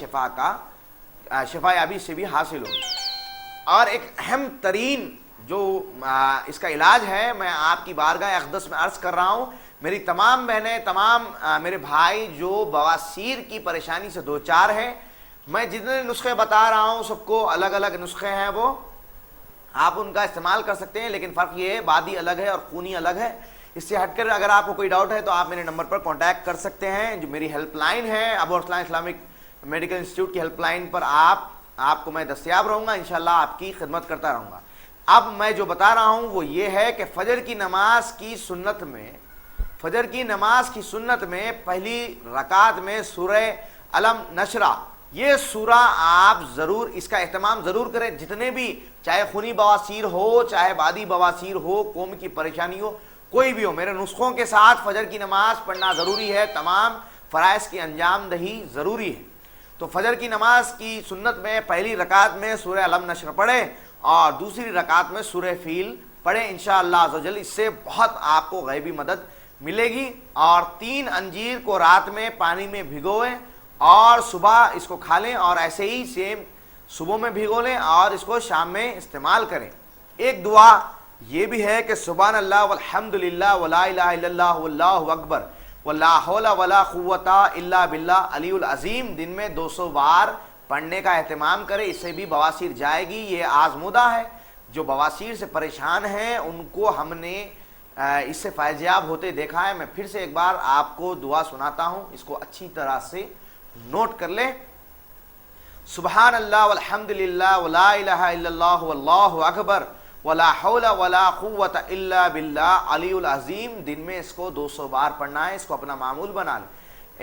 शिफायाबी से भी हासिल होगी। और एक अहम तरीन जो इसका इलाज है, मैं आपकी बारगाह अक़दस में अर्ज़ कर रहा हूँ, मेरी तमाम बहनें, तमाम मेरे भाई जो बवासीर की परेशानी से दो चार हैं, मैं जितने नुस्खे बता रहा हूँ सबको अलग अलग नुस्खे हैं, वो आप उनका इस्तेमाल कर सकते हैं, लेकिन फ़र्क ये है बादी अलग है और खूनी अलग है। इससे हटकर अगर आपको कोई डाउट है तो आप मेरे नंबर पर कांटेक्ट कर सकते हैं, जो मेरी हेल्पलाइन है Abu Arsalan Islamic medical institute की हेल्पलाइन पर आपको मैं दस्तयाब रहूँगा, इंशाल्लाह आपकी खिदमत करता रहूँगा। अब मैं जो बता रहा हूँ वो ये है कि फजर की नमाज की सुन्नत में पहली रकात में सूरह अलम नशरा, ये सूरा आप ज़रूर इसका एहतमाम ज़रूर करें। जितने भी, चाहे खूनी बवासीर हो, चाहे बादी बवासीर हो, कौम की परेशानी हो, कोई भी हो, मेरे नुस्खों के साथ फजर की नमाज पढ़ना ज़रूरी है, तमाम फ़राइज़ की अंजाम दही ज़रूरी है। तो फजर की नमाज की सुन्नत में पहली रकात में सूरह अलम नशर पढ़े और दूसरी रकात में सूरह फील पढ़े, इंशाअल्लाह अज़्ज़वजल इससे बहुत आपको गैबी मदद मिलेगी। और 3 अंजीर को रात में पानी में भिगोएं और सुबह इसको खा लें, और ऐसे ही सेम सुबह में भिगो लें और इसको शाम में इस्तेमाल करें। एक दुआ ये भी है कि सुभान अल्लाह वल्हम्दुलिल्लाह वला इलाहा इल्लल्लाह वल्लाहु अकबर वला हौला वला कुव्वता इल्ला बिल्लाह अलीउल अज़ीम दिन में 200 बार पढ़ने का एहतमाम करें, इससे भी बवासीर जाएगी। ये आज़मुदा है, जो बवासीर से परेशान हैं उनको हमने इससे फ़ायज़याब होते देखा है। मैं फिर से एक बार आपको दुआ सुनाता हूँ, इसको अच्छी तरह से नोट कर ले। सुभान अल्लाह वल्हम्दुलिल्लाह वला इलाहा इल्लल्लाह वल्लाहु अकबर वला हौला वला कुव्वता इल्ला बिल्लाह अलीउल अज़ीम दिन में इसको 200 बार पढ़ना है। इसको अपना मामूल बना ले,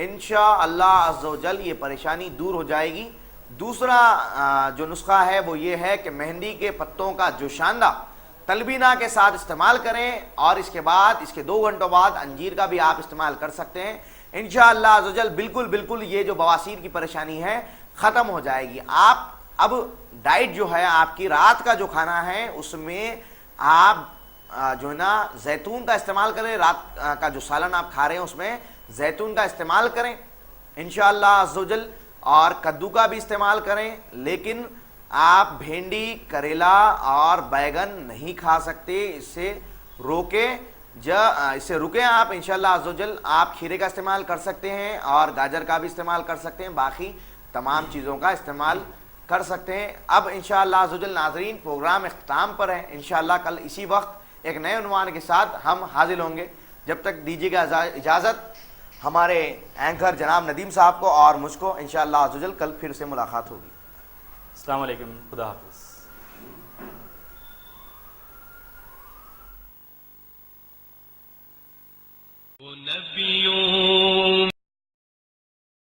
इंशाअल्लाह अज़्ज़वजल ये परेशानी दूर हो जाएगी। दूसरा जो नुस्खा है वो ये है कि मेहंदी के पत्तों का जोशांदा तलबीना के साथ इस्तेमाल करें, और इसके बाद इसके 2 घंटों बाद अंजीर का भी आप इस्तेमाल कर सकते हैं। इंशाअल्लाह अज़्ज़वजल बिल्कुल ये जो बवासीर की परेशानी है ख़त्म हो जाएगी। आप अब डाइट जो है आपकी, रात का जो खाना है उसमें आप जो है ना जैतून का इस्तेमाल करें। रात का जो सालन आप खा रहे हैं उसमें जैतून का इस्तेमाल करें इंशाअल्लाह अज़्ज़वजल, और कद्दू का भी इस्तेमाल करें। लेकिन आप भिंडी, करेला और बैगन नहीं खा सकते, इससे रुकें आप इंशाअल्लाह अज़्ज़वजल। आप खीरे का इस्तेमाल कर सकते हैं और गाजर का भी इस्तेमाल कर सकते हैं, बाकी तमाम चीज़ों का इस्तेमाल कर सकते हैं। अब इंशाअल्लाह अज़्ज़वजल नाज़रीन प्रोग्राम इख्तिताम पर है, इंशाअल्लाह कल इसी वक्त एक नए उन्वान के साथ हम हाजिर होंगे। जब तक दीजिएगा इजाज़त हमारे एंकर जनाब नदीम साहब को और मुझको, इंशाअल्लाह अज़्ज़वजल कल फिर से मुलाकात होगी। अस्सलाम वालेकुम, खुदा हाफ़िज़। वो नबियों